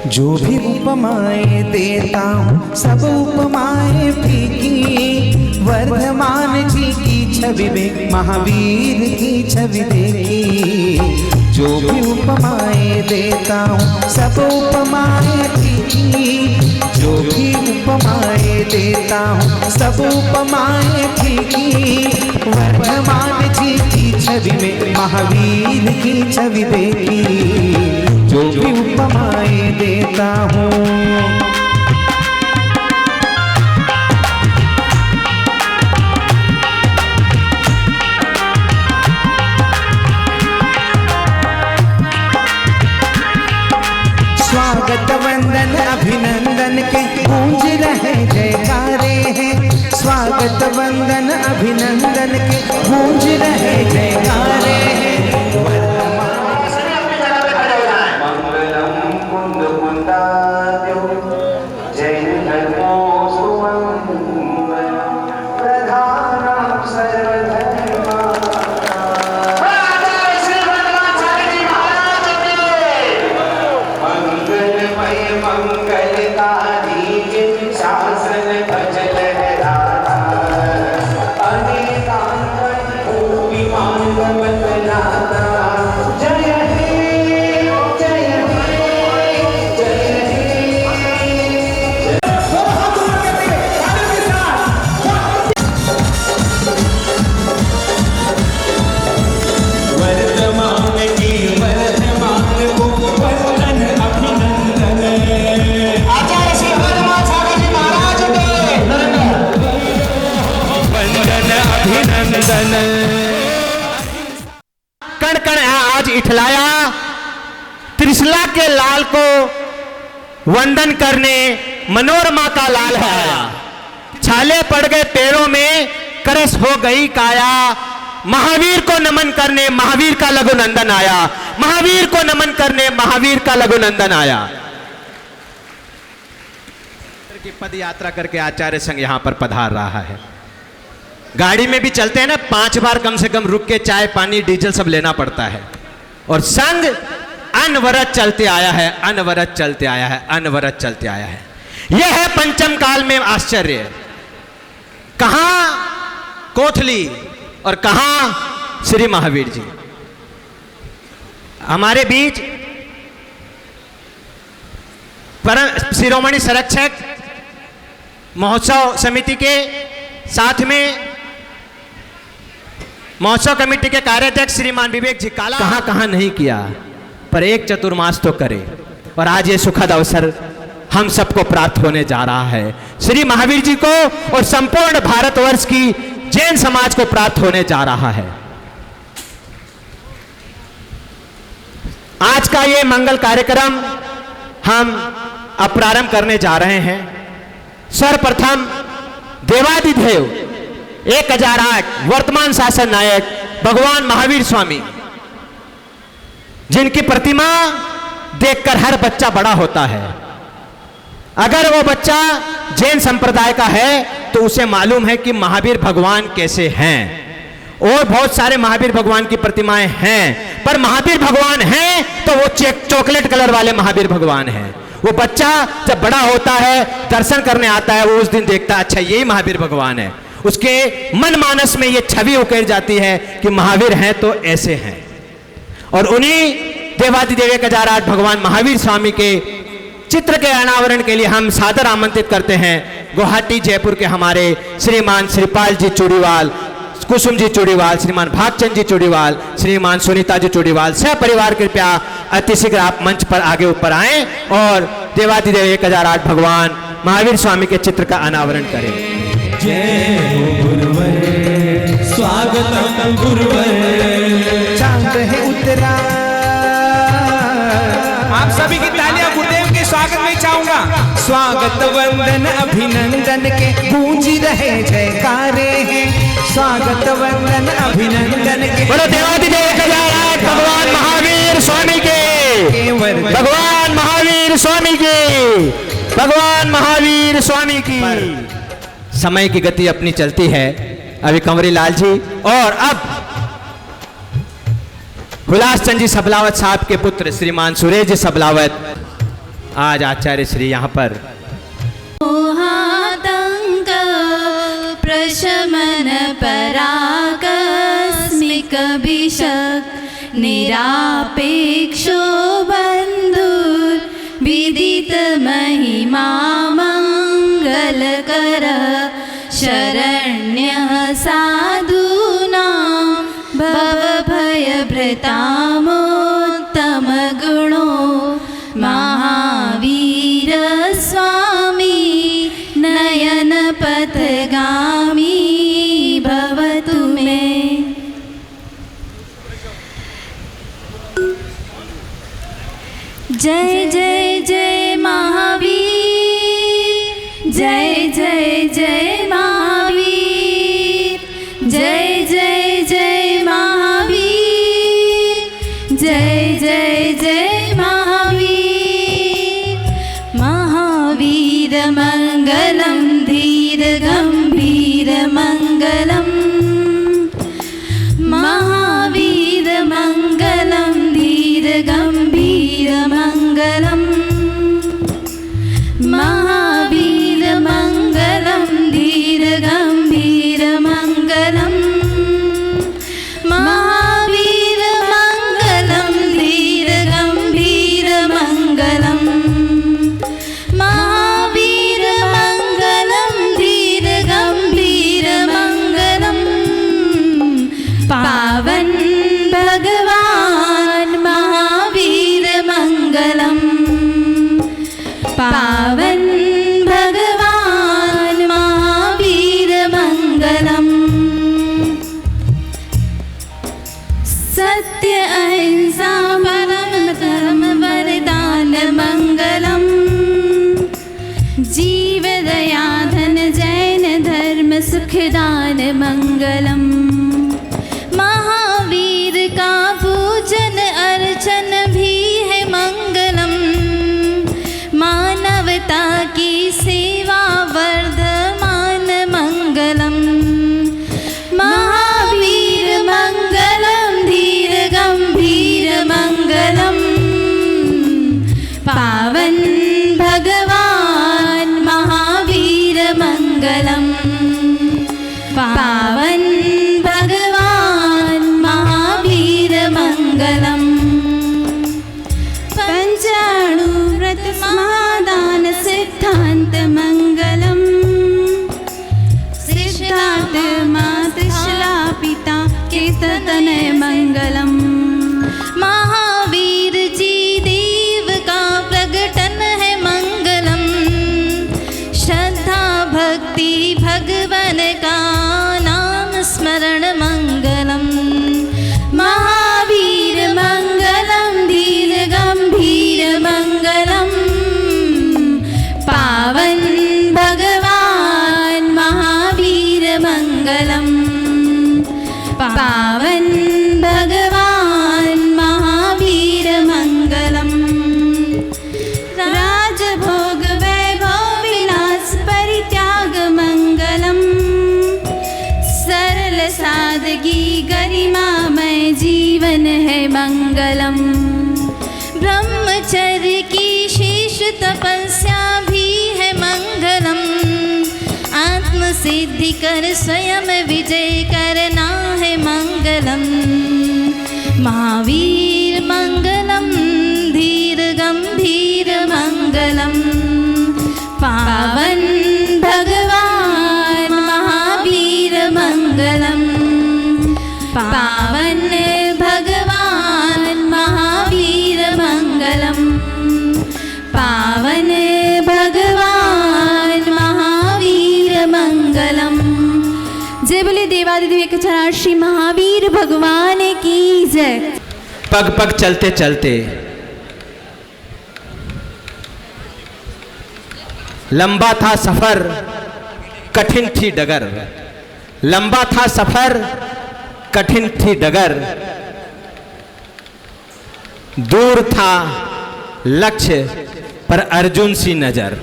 जो भी उपमाएं देता हूँ सब उपमाएं फीकी, वर्धमान जी की छवि में महावीर की छवि देखी। जो भी उपमाएं देता हूँ सब उपमाएं फीकी, जो भी उपमाएं देता हूँ सब उपमाएं फीकी, वर्धमान जी की छवि में महावीर की छवि देखी। जो भी उपमाएं देता हूँ स्वागत वंदन अभिनंदन के गूंज रहे जयकारे हैं। स्वागत वंदन अभिनंदन के गूंज रहे जयकारे हैं। कण कण आज इठलाया, त्रिशला के लाल को वंदन करने मनोरमा का लाल है आया। छाले पड़ गए पैरों में, करस हो गई काया। महावीर को नमन करने महावीर का लघुनंदन आया। महावीर को नमन करने महावीर का लघुनंदन आया। की पद यात्रा करके आचार्य संघ यहां पर पधार रहा है। गाड़ी में भी चलते हैं ना, 5 बार कम से कम रुक के चाय पानी डीजल सब लेना पड़ता है। और संघ अनवरत चलते आया है, अनवरत चलते आया है, अनवरत चलते आया है। यह है पंचम काल में आश्चर्य। कहां कोथली और कहां श्री महावीर जी। हमारे बीच परम शिरोमणि संरक्षक महोत्सव समिति के साथ में महोत्सव कमेटी के कार्याध्यक्ष श्रीमान विवेक जी काला कहां नहीं किया, पर एक चतुर्मास तो करे। और आज ये सुखद अवसर हम सबको प्राप्त होने जा रहा है। श्री महावीर जी को और संपूर्ण भारतवर्ष की जैन समाज को प्राप्त होने जा रहा है। आज का ये मंगल कार्यक्रम हम अब प्रारंभ करने जा रहे हैं। सर्वप्रथम देवादिदेव 1008 वर्तमान शासन नायक भगवान महावीर स्वामी, जिनकी प्रतिमा देखकर हर बच्चा बड़ा होता है। अगर वो बच्चा जैन संप्रदाय का है तो उसे मालूम है कि महावीर भगवान कैसे हैं। और बहुत सारे महावीर भगवान की प्रतिमाएं हैं, पर महावीर भगवान हैं तो वो चॉकलेट कलर वाले महावीर भगवान हैं। वो बच्चा जब बड़ा होता है, दर्शन करने आता है, वो उस दिन देखता है अच्छा यही महावीर भगवान है। उसके मन मानस में ये छवि उकेर जाती है कि महावीर हैं तो ऐसे हैं। और उन्हीं देवादिदेव 1008 भगवान महावीर स्वामी के चित्र के अनावरण के लिए हम सादर आमंत्रित करते हैं गुवाहाटी जयपुर के हमारे श्रीमान श्रीपाल जी चूड़ीवाल, कुसुम जी चूड़ीवाल, श्रीमान भागचंद जी चूड़ीवाल, श्रीमान सुनीता जी चूड़ीवाल, सह परिवार कृपया अति शीघ्र आप मंच पर आगे ऊपर आएं और देवादिदेव 1008 भगवान महावीर स्वामी के चित्र का अनावरण करें। जय हो गुरुवर, स्वागतम गुरुवर। चांद है उतरा, आप सभी की तालियां गुरुदेव के स्वागत में चाहूंगा। स्वागत वंदन अभिनंदन के गूंज रहे जयकारे हैं। स्वागत वंदन अभिनंदन के बोलो देवादिदेव 1008 भगवान महावीर स्वामी के, भगवान महावीर स्वामी के, भगवान महावीर स्वामी की। समय की गति अपनी चलती है। अभी कंवरी लाल जी और अब हुलास चंद जी सबलावत साहब के पुत्र श्रीमान सुरेश जी सबलावत आज आचार्य श्री यहाँ पर मोहातंक प्रशमन पराकस्मिक विशक निरापेक्षो बंधुर विदित महिमा मंगलकर शरण्य साधूनां भवभयभृतामोत्तम गुणो महावीर स्वामी नयन पथगामी भवतु मे। जय जय जय महावीर, जय जय जय महावीर, जय जय जय महावीर, जय जय जय महावीर। महावीर मंगलम धीर गंभीर मंगलम, महावीर मंगलम धीर गंभीर मंगलम, महावीर मंगलम धीर गंभीर मंगलम, महावीर मंगलम धीर गंभीर मंगलम, महावीर मंगलम धीर गंभीर मंगलम। पावन भगवान महावीर मंगलम, पावन भगवान महावीर मंगलम। सत्य अहिंसा परम धर्म वरदान मंगलम, जीव दया धन जैन धर्म सुखदान मंगलम। महावीर का पूजन अर्चन भी है मंगलम, मानवता की सेवा वर्धमान मंगलम। महावीर मंगलम धीर गंभीर मंगलम, पावन भगवान महावीर मंगलम, पावन भगवान महावीर मंगलम। पंचाणु व्रत महादान सिद्धांत मंगलम, सिद्धार्थ मातृश्ला पिता केतनय मंगलम। महावीर जी देव का प्रगटन है मंगलम, श्रद्धा भक्ति भगवन का नाम स्मरण मंगलम। महावीर मंगलम धीर गंभीर मंगलम, पावन भगवान महावीर मंगलम, पावन भगवान महावीर मंगलम। राजभोग वैभव विलास परित्याग मंगलम, सरल सादगी गरिमामय जीवन है मंगलम। ब्रह्मचर्य की शेष तपस्या भी है मंगलम, आत्म सिद्धि कर स्वयं विजय करना है मंगलम। महावीर मंगलम धीर गंभीर मंगलम, पावन भगवान महावीर मंगलम, पावन भगवान महावीर मंगलम, पावन भगवान महावीर मंगलम। जय बोले देवादिदेव एक श्री महावीर भगवान की जय। पग पग चलते चलते लंबा था सफर कठिन थी डगर, लंबा था सफर कठिन थी डगर, दूर था लक्ष्य पर अर्जुन सी नजर,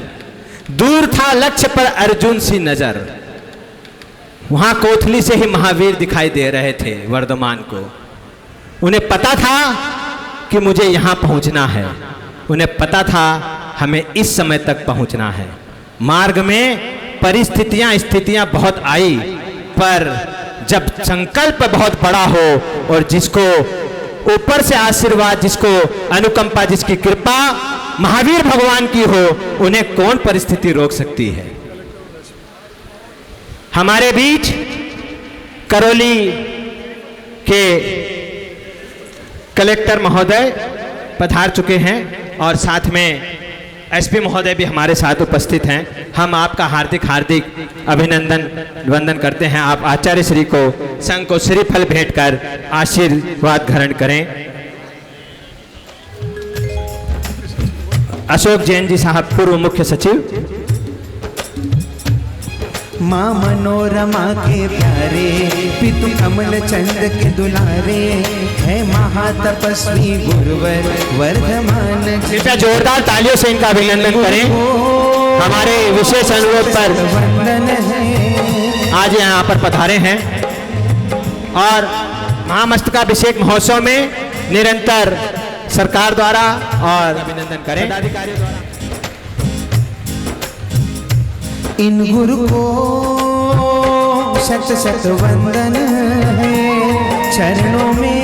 दूर था लक्ष्य पर अर्जुन सी नजर। वहां कोथली से ही महावीर दिखाई दे रहे थे वर्धमान को। उन्हें पता था कि मुझे यहां पहुंचना है, उन्हें पता था हमें इस समय तक पहुंचना है। मार्ग में परिस्थितियां स्थितियां बहुत आई, पर जब संकल्प बहुत बड़ा हो और जिसको ऊपर से आशीर्वाद, जिसको अनुकंपा, जिसकी कृपा महावीर भगवान की हो, उन्हें कौन परिस्थिति रोक सकती है। हमारे बीच करौली के कलेक्टर महोदय पधार चुके हैं और साथ में एसपी महोदय भी हमारे साथ उपस्थित हैं। हम आपका हार्दिक हार्दिक अभिनंदन वंदन करते हैं। आप आचार्य श्री को संघ को श्रीफल भेंट कर आशीर्वाद ग्रहण करें। अशोक जैन जी साहब, पूर्व मुख्य सचिव। माँ मनोरमा के प्यारे, पितु कमल चंद के दुलारे, है महातपस्वी गुरुवर वर्धमान। कृपया जोरदार तालियों से इनका अभिनंदन करें। हमारे विशेष अनुरोध पर वंदन है, आज यहाँ पर पधारे हैं और महामस्तकाभिषेक महोत्सव में निरंतर सरकार द्वारा और अभिनंदन करें पदाधिकारियों द्वारा। इन गुरु को शत शत वंदन है, चरणों में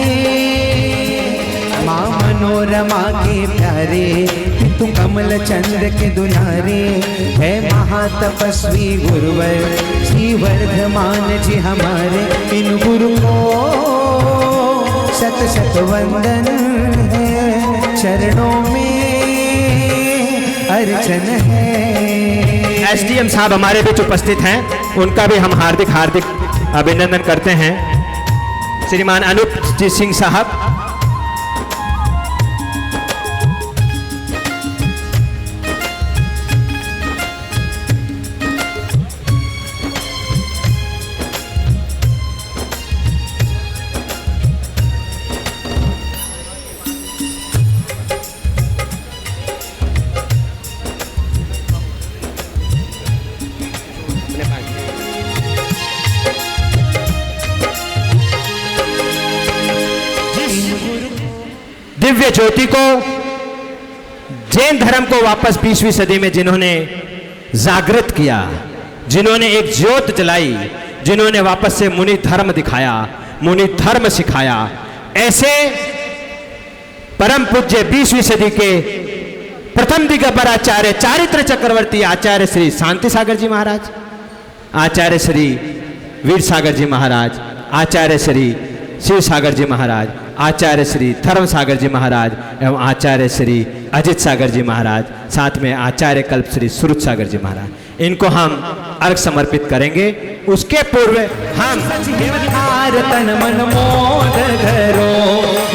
माँ मनोरमा के प्यारे, पितु कमल चंद्र के दुलारे, है महातपस्वी गुरुवर श्री वर्धमान जी हमारे। इन गुरु को शत शत वंदन है, चरणों में अर्चन है। एसडीएम साहब हमारे बीच उपस्थित हैं, उनका भी हम हार्दिक हार्दिक अभिनंदन करते हैं। श्रीमान अनूप जी सिंह साहब। दिव्य ज्योति को, जैन धर्म को वापस 20वीं सदी में जिन्होंने जागृत किया, जिन्होंने एक ज्योत जलाई, जिन्होंने वापस से मुनि धर्म दिखाया, मुनि धर्म सिखाया, ऐसे परम पूज्य 20वीं सदी के प्रथम दिगंबर आचार्य, चारित्र चक्रवर्ती आचार्य श्री शांति सागर जी महाराज, आचार्य श्री वीर सागर जी महाराज, आचार्य श्री शिव सागर जी महाराज, आचार्य श्री धर्म सागर जी महाराज एवं आचार्य श्री अजित सागर जी महाराज, साथ में आचार्य कल्प श्री सुरुत सागर जी महाराज, इनको हम अर्घ समर्पित करेंगे। उसके पूर्व हम तन मन मोद धरो,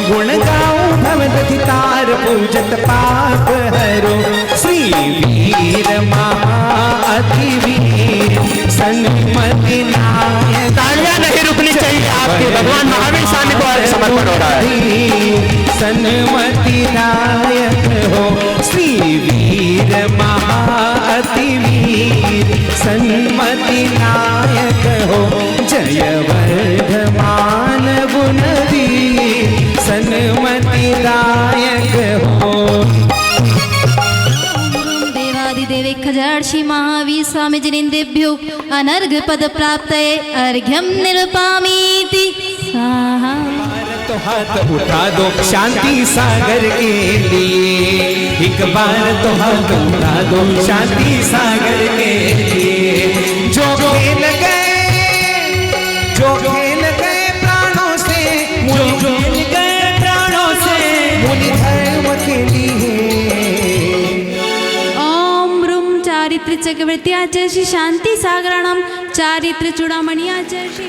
गुण गाऊं भवदति तार पूजत पाप हरो। श्री वीर महाअति वीर सन्मति नायक। तालियां नहीं रुकनी चाहिए आपके, भगवान महावीर स्वामी को अर्घ समर्पण हो रहा है। सन्मति नायक हो श्री वीर महाअति वीर सन्मति नायक हो। जय वर्धमान गुणवीर सन्मति नायक हो। देवादिदेव खजार्षि महावीर स्वामी जनिंदेभ्यो अनर्घ पद प्राप्तये अर्घ्यं निरूपामीति स्वाहा। तो हाथ उठा दो शांति सागर के लिए, एक बार तो हाथ उठा दो शांति सागर के लिए। जो खेल गए प्राणों से, जो खेल गए प्राणों से मुनि धर्म के लिए। ओम रूम चारित्र चक्रवर्ती आचार्य श्री शांति सागराणाम चारित्र चूड़ामणि आचार्य श्री।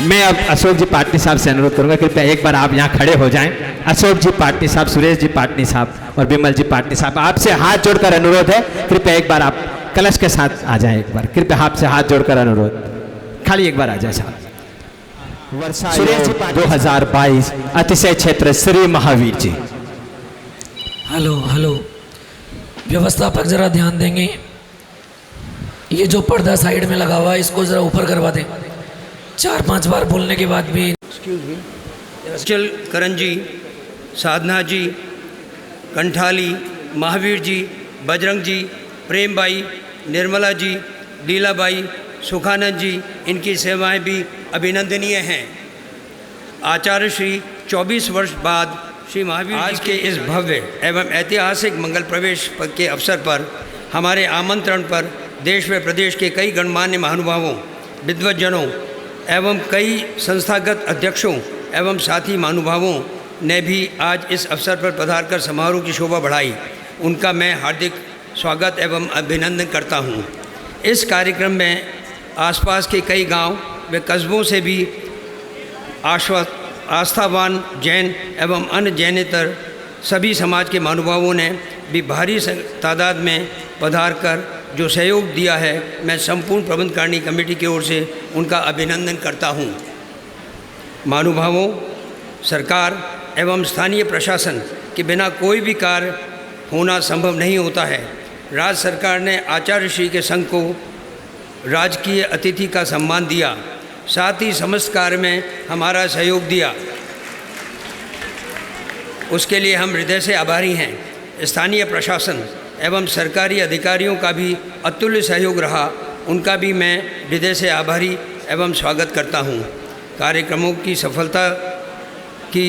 मैं अब अशोक जी पाटनी साहब से अनुरोध करूंगा, कृपया एक बार आप यहाँ खड़े हो जाएं। अशोक जी पाटनी साहब, सुरेश जी पाटनी साहब और विमल जी पाटनी साहब, आपसे हाथ जोड़कर अनुरोध है, कृपया एक बार आप कलश के साथ आ जाएं। एक बार कृपया आपसे हाथ जोड़कर अनुरोध, खाली एक बार आ जाए साहब। वर्षा सुरेश जी 2022 अतिशय क्षेत्र श्री महावीर जी। हेलो हेलो, व्यवस्थापक जरा ध्यान देंगे, ये जो पर्दा साइड में लगा हुआ है इसको जरा ऊपर करवा दें। 4-5 बार बोलने के बाद भी। चल करण जी, साधना जी, कंठाली, महावीर जी, बजरंग जी, प्रेम बाई, निर्मला जी, लीलाबाई, सुखानंद जी, इनकी सेवाएं भी अभिनंदनीय हैं। आचार्य श्री 24 वर्ष बाद श्री महावीर आज के इस भव्य एवं ऐतिहासिक मंगल प्रवेश के अवसर पर हमारे आमंत्रण पर देश व प्रदेश के कई गणमान्य महानुभावों, विद्वज्जनों एवं कई संस्थागत अध्यक्षों एवं साथी महानुभावों ने भी आज इस अवसर पर पधारकर समारोह की शोभा बढ़ाई। उनका मैं हार्दिक स्वागत एवं अभिनंदन करता हूँ। इस कार्यक्रम में आसपास के कई गांव व कस्बों से भी आस्थावान जैन एवं अन्य जैनेतर सभी समाज के महानुभावों ने भी भारी तादाद में पधार कर जो सहयोग दिया है, मैं संपूर्ण प्रबंधकारिणी कमेटी की ओर से उनका अभिनंदन करता हूँ। महानुभावों, सरकार एवं स्थानीय प्रशासन के बिना कोई भी कार्य होना संभव नहीं होता है। राज्य सरकार ने आचार्य श्री के संघ को राजकीय अतिथि का सम्मान दिया, साथ ही समस्त कार्य में हमारा सहयोग दिया। उसके लिए हम हृदय से आभारी हैं। स्थानीय प्रशासन एवं सरकारी अधिकारियों का भी अतुल्य सहयोग रहा, उनका भी मैं हृदय से आभारी एवं स्वागत करता हूँ। कार्यक्रमों की सफलता की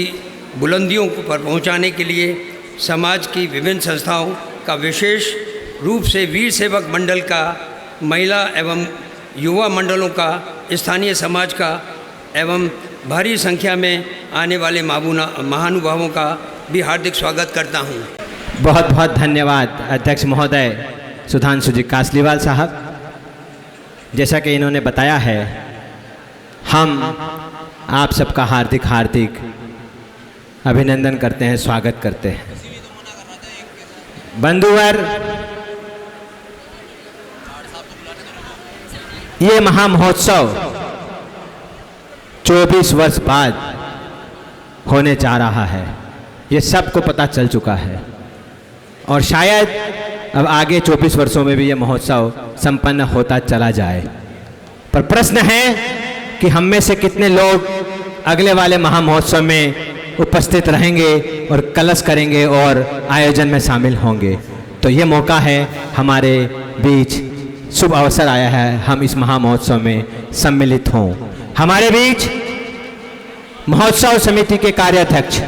बुलंदियों पर पहुँचाने के लिए समाज की विभिन्न संस्थाओं का, विशेष रूप से वीर सेवक मंडल का, महिला एवं युवा मंडलों का, स्थानीय समाज का एवं भारी संख्या में आने वाले महानुभावों का भी हार्दिक स्वागत करता हूँ। बहुत बहुत धन्यवाद अध्यक्ष महोदय सुधांशु जी कासलीवाल साहब। जैसा कि इन्होंने बताया है, हम आप सबका हार्दिक हार्दिक अभिनंदन करते हैं, स्वागत करते हैं। बंधुवर, ये महामहोत्सव 24 वर्ष बाद होने जा रहा है, ये सबको पता चल चुका है और शायद अब आगे 24 वर्षों में भी ये महोत्सव संपन्न होता चला जाए। पर प्रश्न है कि हम में से कितने लोग अगले वाले महामहोत्सव में उपस्थित रहेंगे और कलश करेंगे और आयोजन में शामिल होंगे। तो ये मौका है, हमारे बीच शुभ अवसर आया है, हम इस महामहोत्सव में सम्मिलित हों। हमारे बीच महोत्सव समिति के कार्याध्यक्ष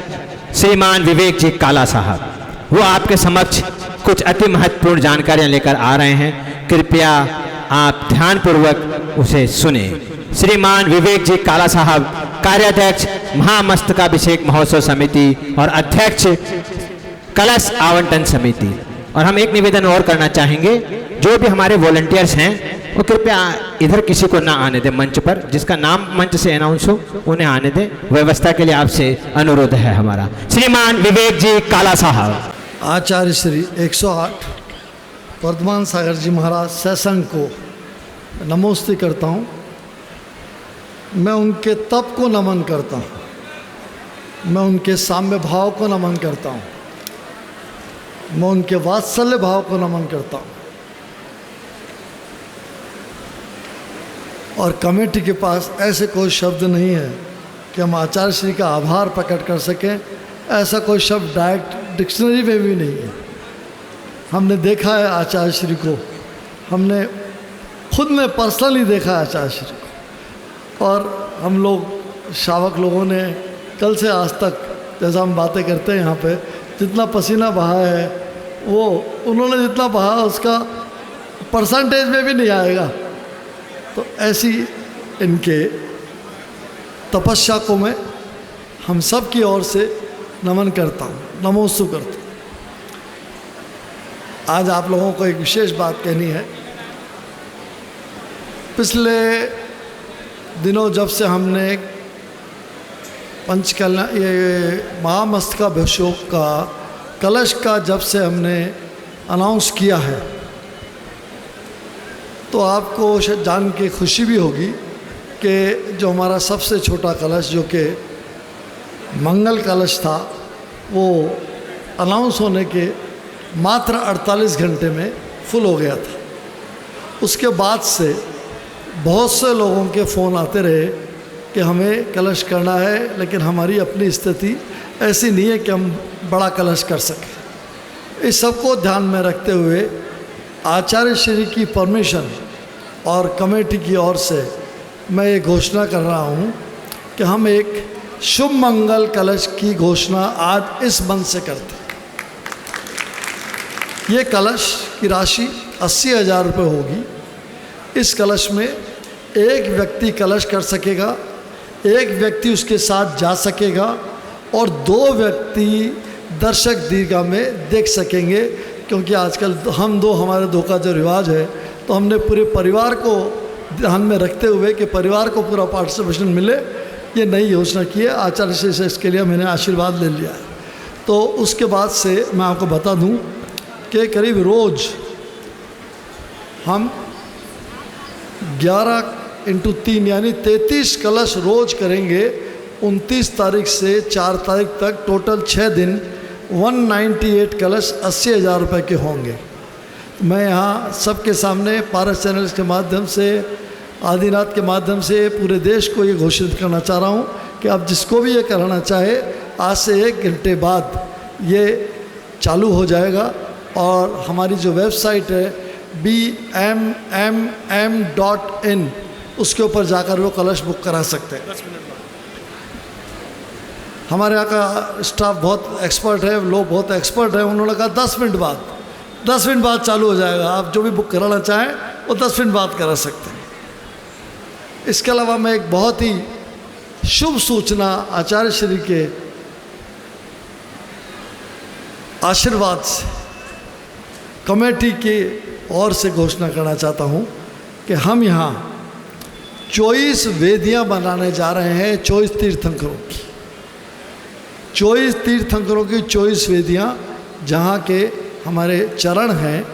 श्रीमान विवेक जी काला साहब, वो आपके समक्ष कुछ अति महत्वपूर्ण जानकारियां लेकर आ रहे हैं। कृपया आप ध्यानपूर्वक उसे सुने। श्रीमान विवेक जी काला साहब, कार्याध्यक्ष महामस्तकाभिषेक महोत्सव समिति और अध्यक्ष कलश आवंटन समिति। और हम एक निवेदन और करना चाहेंगे, जो भी हमारे वॉलंटियर्स हैं वो कृपया इधर किसी को ना आने दें मंच पर, जिसका नाम मंच से अनाउंस हो उन्हें आने दें। व्यवस्था के लिए आपसे अनुरोध है हमारा। श्रीमान विवेक जी काला साहब। आचार्य श्री 108 वर्धमान सागर जी महाराज सत्संग को नमोस्ते करता हूँ। मैं उनके तप को नमन करता हूँ, मैं उनके साम्य भाव को नमन करता हूँ, मैं उनके वात्सल्य भाव को नमन करता हूँ। और कमेटी के पास ऐसे कोई शब्द नहीं है कि हम आचार्य श्री का आभार प्रकट कर सकें। ऐसा कोई शब्द डायरेक्ट डिक्शनरी में भी नहीं है। हमने देखा है आचार्य श्री को, हमने खुद में पर्सनली देखा है आचार्य श्री को। और हम लोग शावक लोगों ने कल से आज तक, जैसा हम बातें करते हैं यहाँ पे, जितना पसीना बहा है वो उन्होंने जितना बहा उसका परसेंटेज में भी नहीं आएगा। तो ऐसी इनके तपस्या को मैं हम सब की ओर से नमन करता हूँ, नमोस्तु करता हूँ। आज आप लोगों को एक विशेष बात कहनी है। पिछले दिनों जब से हमने पंचकल्याण ये महामस्तकाभिषेक का कलश का जब से हमने अनाउंस किया है, तो आपको जान के खुशी भी होगी कि जो हमारा सबसे छोटा कलश जो कि मंगल कलश था, वो अनाउंस होने के मात्र 48 घंटे में फुल हो गया था। उसके बाद से बहुत से लोगों के फ़ोन आते रहे कि हमें कलश करना है, लेकिन हमारी अपनी स्थिति ऐसी नहीं है कि हम बड़ा कलश कर सकें। इस सबको ध्यान में रखते हुए आचार्य श्री की परमिशन और कमेटी की ओर से मैं ये घोषणा कर रहा हूँ कि हम एक शुभ मंगल कलश की घोषणा आज इस मंच से करते हैं। ये कलश की राशि 80,000 रुपये होगी। इस कलश में एक व्यक्ति कलश कर सकेगा, एक व्यक्ति उसके साथ जा सकेगा और 2 व्यक्ति दर्शक दीर्घा में देख सकेंगे, क्योंकि आजकल हमारे 2 का जो रिवाज है, तो हमने पूरे परिवार को ध्यान में रखते हुए कि परिवार को पूरा पार्टिसिपेशन मिले, ये नई योजना की है। आचार्य श्री से इसके लिए मैंने आशीर्वाद ले लिया है। तो उसके बाद से मैं आपको बता दूं कि करीब रोज़ हम 11 × 3 यानी 33 कलश रोज़ करेंगे। 29 तारीख से 4 तारीख तक टोटल 6 दिन 198 कलश 80,000 रुपये के होंगे। मैं यहाँ सबके सामने पारस चैनल्स के माध्यम से, आदिनाथ के माध्यम से पूरे देश को ये घोषित करना चाह रहा हूँ कि अब जिसको भी ये कराना चाहे, आज से 1 घंटे बाद ये चालू हो जाएगा और हमारी जो वेबसाइट है bmmm.in उसके ऊपर जाकर वो कलश बुक करा सकते हैं। हमारे यहाँ का स्टाफ बहुत एक्सपर्ट है, लोग बहुत एक्सपर्ट हैं। उन्होंने कहा 10 मिनट बाद चालू हो जाएगा। आप जो भी बुक कराना चाहें वो 10 मिनट बाद करा सकते हैं। इसके अलावा मैं एक बहुत ही शुभ सूचना आचार्य श्री के आशीर्वाद से कमेटी के ओर से घोषणा करना चाहता हूँ कि हम यहाँ 24 वेदियाँ बनाने जा रहे हैं। 24 तीर्थंकरों की 24 वेदियाँ, जहाँ के हमारे चरण हैं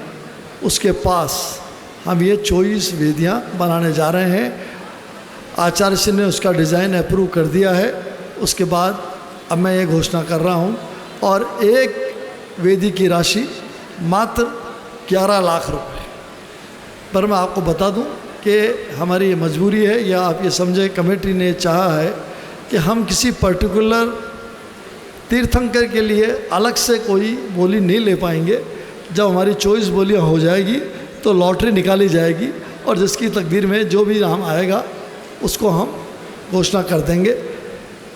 उसके पास हम ये 24 वेदियाँ बनाने जा रहे हैं। आचार्य श्री ने उसका डिज़ाइन अप्रूव कर दिया है। उसके बाद अब मैं ये घोषणा कर रहा हूँ और एक वेदी की राशि मात्र 11 लाख रुपए। पर मैं आपको बता दूं कि हमारी ये मजबूरी है, या आप ये समझे कमेटी ने चाहा है कि हम किसी पर्टिकुलर तीर्थंकर के लिए अलग से कोई बोली नहीं ले पाएंगे। जब हमारी 24 बोलियां हो जाएगी तो लॉटरी निकाली जाएगी और जिसकी तकदीर में जो भी नाम आएगा उसको हम घोषणा कर देंगे।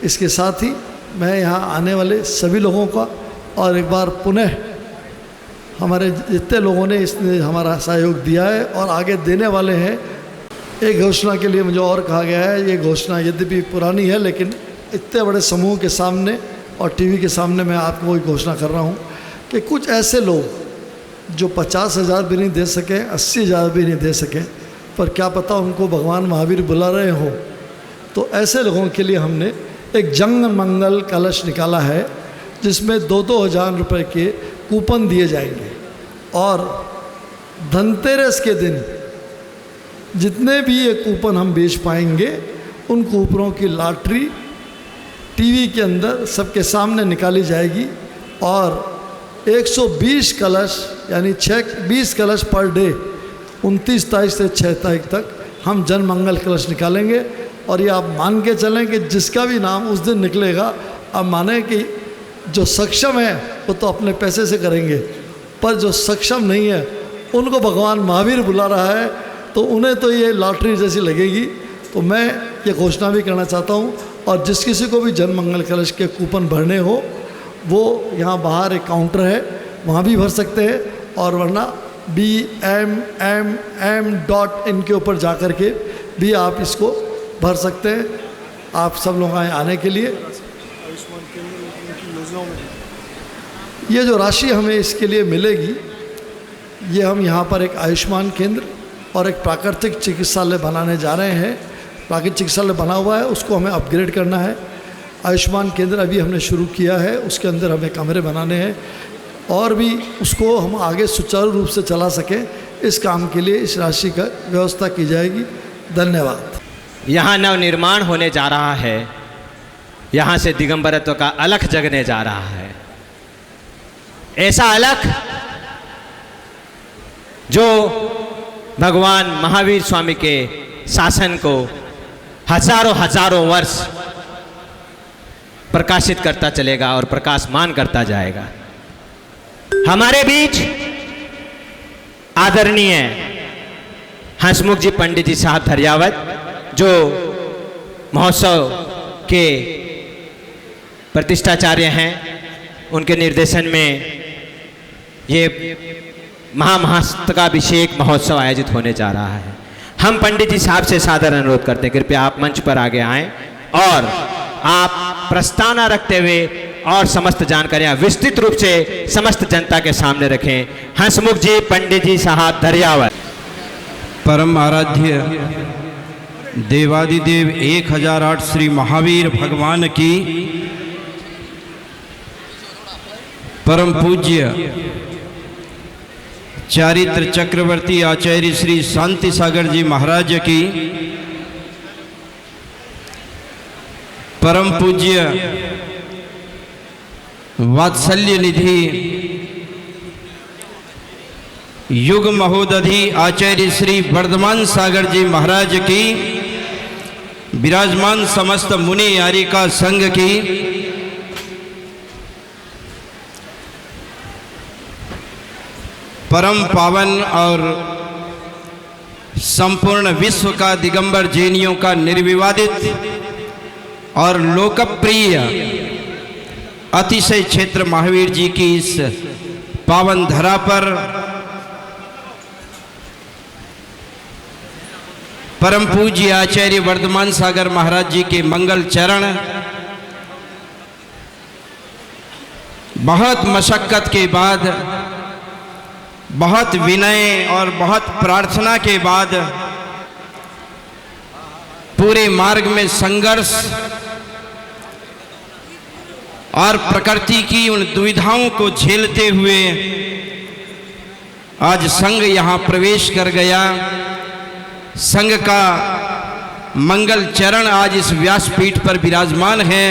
इसके साथ ही मैं यहाँ आने वाले सभी लोगों का और एक बार पुनः हमारे जितने लोगों ने इसने हमारा सहयोग दिया है और आगे देने वाले हैं, एक घोषणा के लिए मुझे और कहा गया है। ये घोषणा यद्यपि पुरानी है, लेकिन इतने बड़े समूह के सामने और टीवी के सामने मैं आपको वही घोषणा कर रहा हूँ कि कुछ ऐसे लोग जो 50,000 भी नहीं दे सकें, 80,000 भी नहीं दे सकें, पर क्या पता उनको भगवान महावीर बुला रहे हों, तो ऐसे लोगों के लिए हमने एक जंग मंगल कलश निकाला है, जिसमें 2-2 हज़ार रुपये के कूपन दिए जाएंगे। और धनतेरस के दिन जितने भी ये कूपन हम बेच पाएंगे, उन कूपनों की लॉटरी टीवी के अंदर सबके सामने निकाली जाएगी और 120 कलश यानी 20 कलश पर डे 29 तारीख से 6 तारीख तक हम जन मंगल कलश निकालेंगे। और ये आप मान के चलें कि जिसका भी नाम उस दिन निकलेगा, आप माने कि जो सक्षम है वो तो अपने पैसे से करेंगे, पर जो सक्षम नहीं है उनको भगवान महावीर बुला रहा है, तो उन्हें तो ये लॉटरी जैसी लगेगी। तो मैं ये घोषणा भी करना चाहता हूँ, और जिस किसी को भी जन मंगल कलश के कूपन भरने हो वो यहाँ बाहर एक काउंटर है, वहाँ भी भर सकते हैं, और वरना bmmm.in के ऊपर जा कर के भी आप इसको भर सकते हैं। आप सब लोग आने के लिए ये जो राशि हमें इसके लिए मिलेगी, ये हम यहाँ पर एक आयुष्मान केंद्र और एक प्राकृतिक चिकित्सालय बनाने जा रहे हैं। प्राकृतिक चिकित्सालय बना हुआ है, उसको हमें अपग्रेड करना है। आयुष्मान केंद्र अभी हमने शुरू किया है, उसके अंदर हमें कमरे बनाने हैं और भी उसको हम आगे सुचारू रूप से चला सकें। इस काम के लिए इस राशि का व्यवस्था की जाएगी। धन्यवाद। यहाँ नवनिर्माण होने जा रहा है, यहाँ से दिगंबरत्व का अलख जगने जा रहा है। ऐसा अलख जो भगवान महावीर स्वामी के शासन को हजारों वर्ष प्रकाशित करता चलेगा और प्रकाशमान करता जाएगा। हमारे बीच आदरणीय हंसमुख जी पंडित जी साहब धरियावत, जो महोत्सव के प्रतिष्ठाचार्य हैं, उनके निर्देशन में ये महामस्तकाभिषेक महोत्सव आयोजित होने जा रहा है। हम पंडित जी साहब से सादर अनुरोध करते हैं, कृपया आप मंच पर आगे आएं और आप प्रस्तावना रखते हुए और समस्त जानकारियां विस्तृत रूप से समस्त जनता के सामने रखें। हंसमुख जी पंडित जी साहब धरियावत। परम आराध्य देवादिदेव 1008 श्री महावीर भगवान की परम पूज्य चारित्र चक्रवर्ती आचार्य श्री शांति सागर जी महाराज की परम पूज्य वात्सल्य निधि युग महोदधि आचार्य श्री वर्धमान सागर जी महाराज की विराजमान समस्त मुनि यारिका संघ की परम पावन और संपूर्ण विश्व का दिगंबर जैनियों का निर्विवादित और लोकप्रिय अतिशय क्षेत्र महावीर जी की इस पावन धरा पर परम पूज्य आचार्य वर्धमान सागर महाराज जी के मंगल चरण बहुत मशक्कत के बाद, बहुत विनय और बहुत प्रार्थना के बाद, पूरे मार्ग में संघर्ष और प्रकृति की उन दुविधाओं को झेलते हुए आज संघ यहाँ प्रवेश कर गया। संघ का मंगल चरण आज इस व्यासपीठ पर विराजमान है।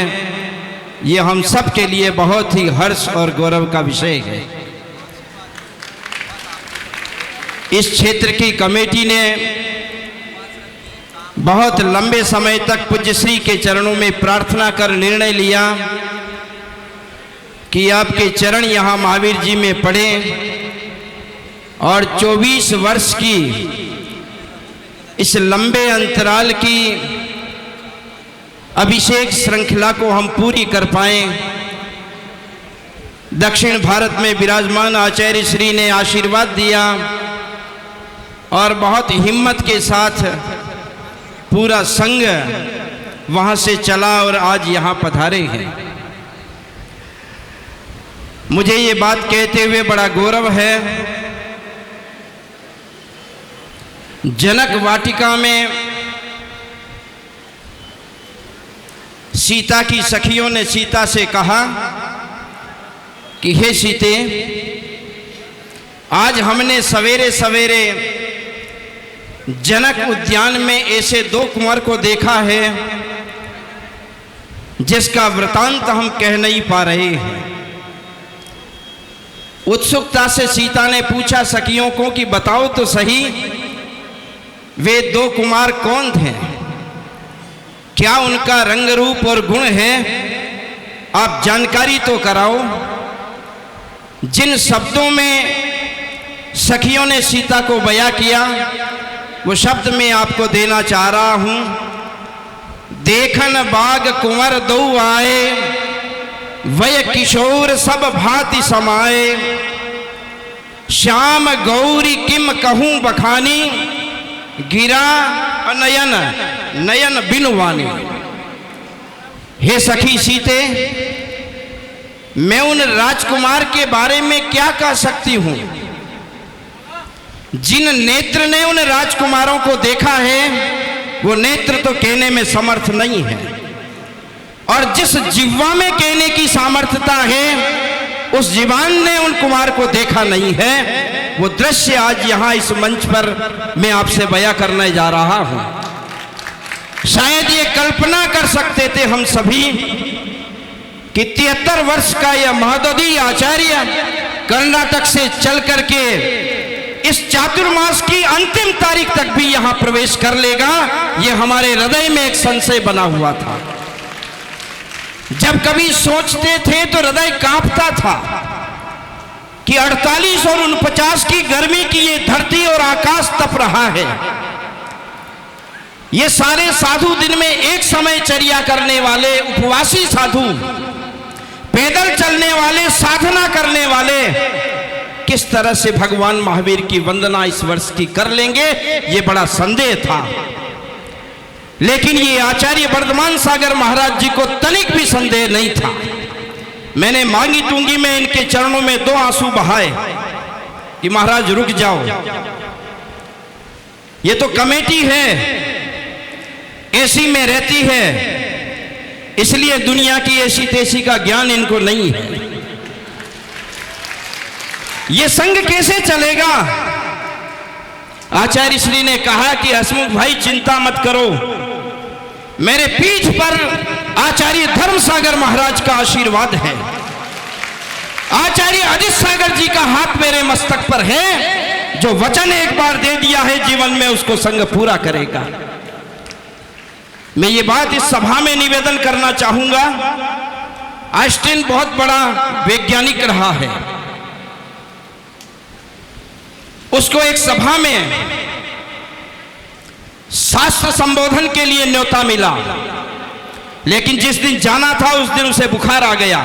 ये हम सब के लिए बहुत ही हर्ष और गौरव का विषय है। इस क्षेत्र की कमेटी ने बहुत लंबे समय तक पूज्य श्री के चरणों में प्रार्थना कर निर्णय लिया कि आपके चरण यहाँ महावीर जी में पड़े और 24 वर्ष की इस लंबे अंतराल की अभिषेक श्रृंखला को हम पूरी कर पाएं। दक्षिण भारत में विराजमान आचार्य श्री ने आशीर्वाद दिया और बहुत हिम्मत के साथ पूरा संघ वहां से चला और आज यहाँ पधारे हैं। मुझे ये बात कहते हुए बड़ा गौरव है। जनक वाटिका में सीता की सखियों ने सीता से कहा कि हे सीते, आज हमने सवेरे सवेरे जनक उद्यान में ऐसे 2 कुंवर को देखा है जिसका वृतांत हम कह नहीं पा रहे हैं। उत्सुकता से सीता ने पूछा सखियों को कि बताओ तो सही, वे 2 कुमार कौन थे, क्या उनका रंग रूप और गुण है, आप जानकारी तो कराओ। जिन शब्दों में सखियों ने सीता को बयां किया वो शब्द मैं आपको देना चाह रहा हूं। देखन बाग कुंवर 2 आए, वय किशोर सब भांति समाए, श्याम गौरी किम कहूं बखानी, गिरा अनयन नयन बिनुवानी। हे सखी सीते, मैं उन राजकुमार के बारे में क्या कह सकती हूं। जिन नेत्र ने उन राजकुमारों को देखा है वो नेत्र तो कहने में समर्थ नहीं है, और जिस जिह्वा में कहने की सामर्थ्यता है उस जीवान ने उन कुमार को देखा नहीं है। वो दृश्य आज यहाँ इस मंच पर मैं आपसे बयां करने जा रहा हूं। शायद ये कल्पना कर सकते थे हम सभी कि 73 वर्ष का यह महोदधि आचार्य कर्नाटक से चल करके इस चातुर्मास की अंतिम तारीख तक भी यहां प्रवेश कर लेगा, यह हमारे हृदय में एक संशय बना हुआ था। जब कभी सोचते थे तो हृदय कांपता था कि 48 और 49 की गर्मी की ये धरती और आकाश तप रहा है। ये सारे साधु दिन में एक समय चर्या करने वाले उपवासी साधु, पैदल चलने वाले, साधना करने वाले किस तरह से भगवान महावीर की वंदना इस वर्ष की कर लेंगे, ये बड़ा संदेह था। लेकिन ये आचार्य वर्धमान सागर महाराज जी को तनिक भी संदेह नहीं था। मैंने मांगी टूंगी में इनके चरणों में 2 आंसू बहाए कि महाराज रुक जाओ, ये तो कमेटी है, एसी में रहती है, इसलिए दुनिया की ऐसी तेसी का ज्ञान इनको नहीं है। ये संघ कैसे चलेगा? आचार्य श्री ने कहा कि हसमुख भाई चिंता मत करो, मेरे पीठ पर आचार्य धर्म सागर महाराज का आशीर्वाद है, आचार्य अजित सागर जी का हाथ मेरे मस्तक पर है। जो वचन एक बार दे दिया है जीवन में उसको संघ पूरा करेगा। मैं ये बात इस सभा में निवेदन करना चाहूंगा। आइंस्टीन बहुत बड़ा वैज्ञानिक रहा है, उसको एक सभा में शास्त्र संबोधन के लिए न्योता मिला, लेकिन जिस दिन जाना था उस दिन उसे बुखार आ गया।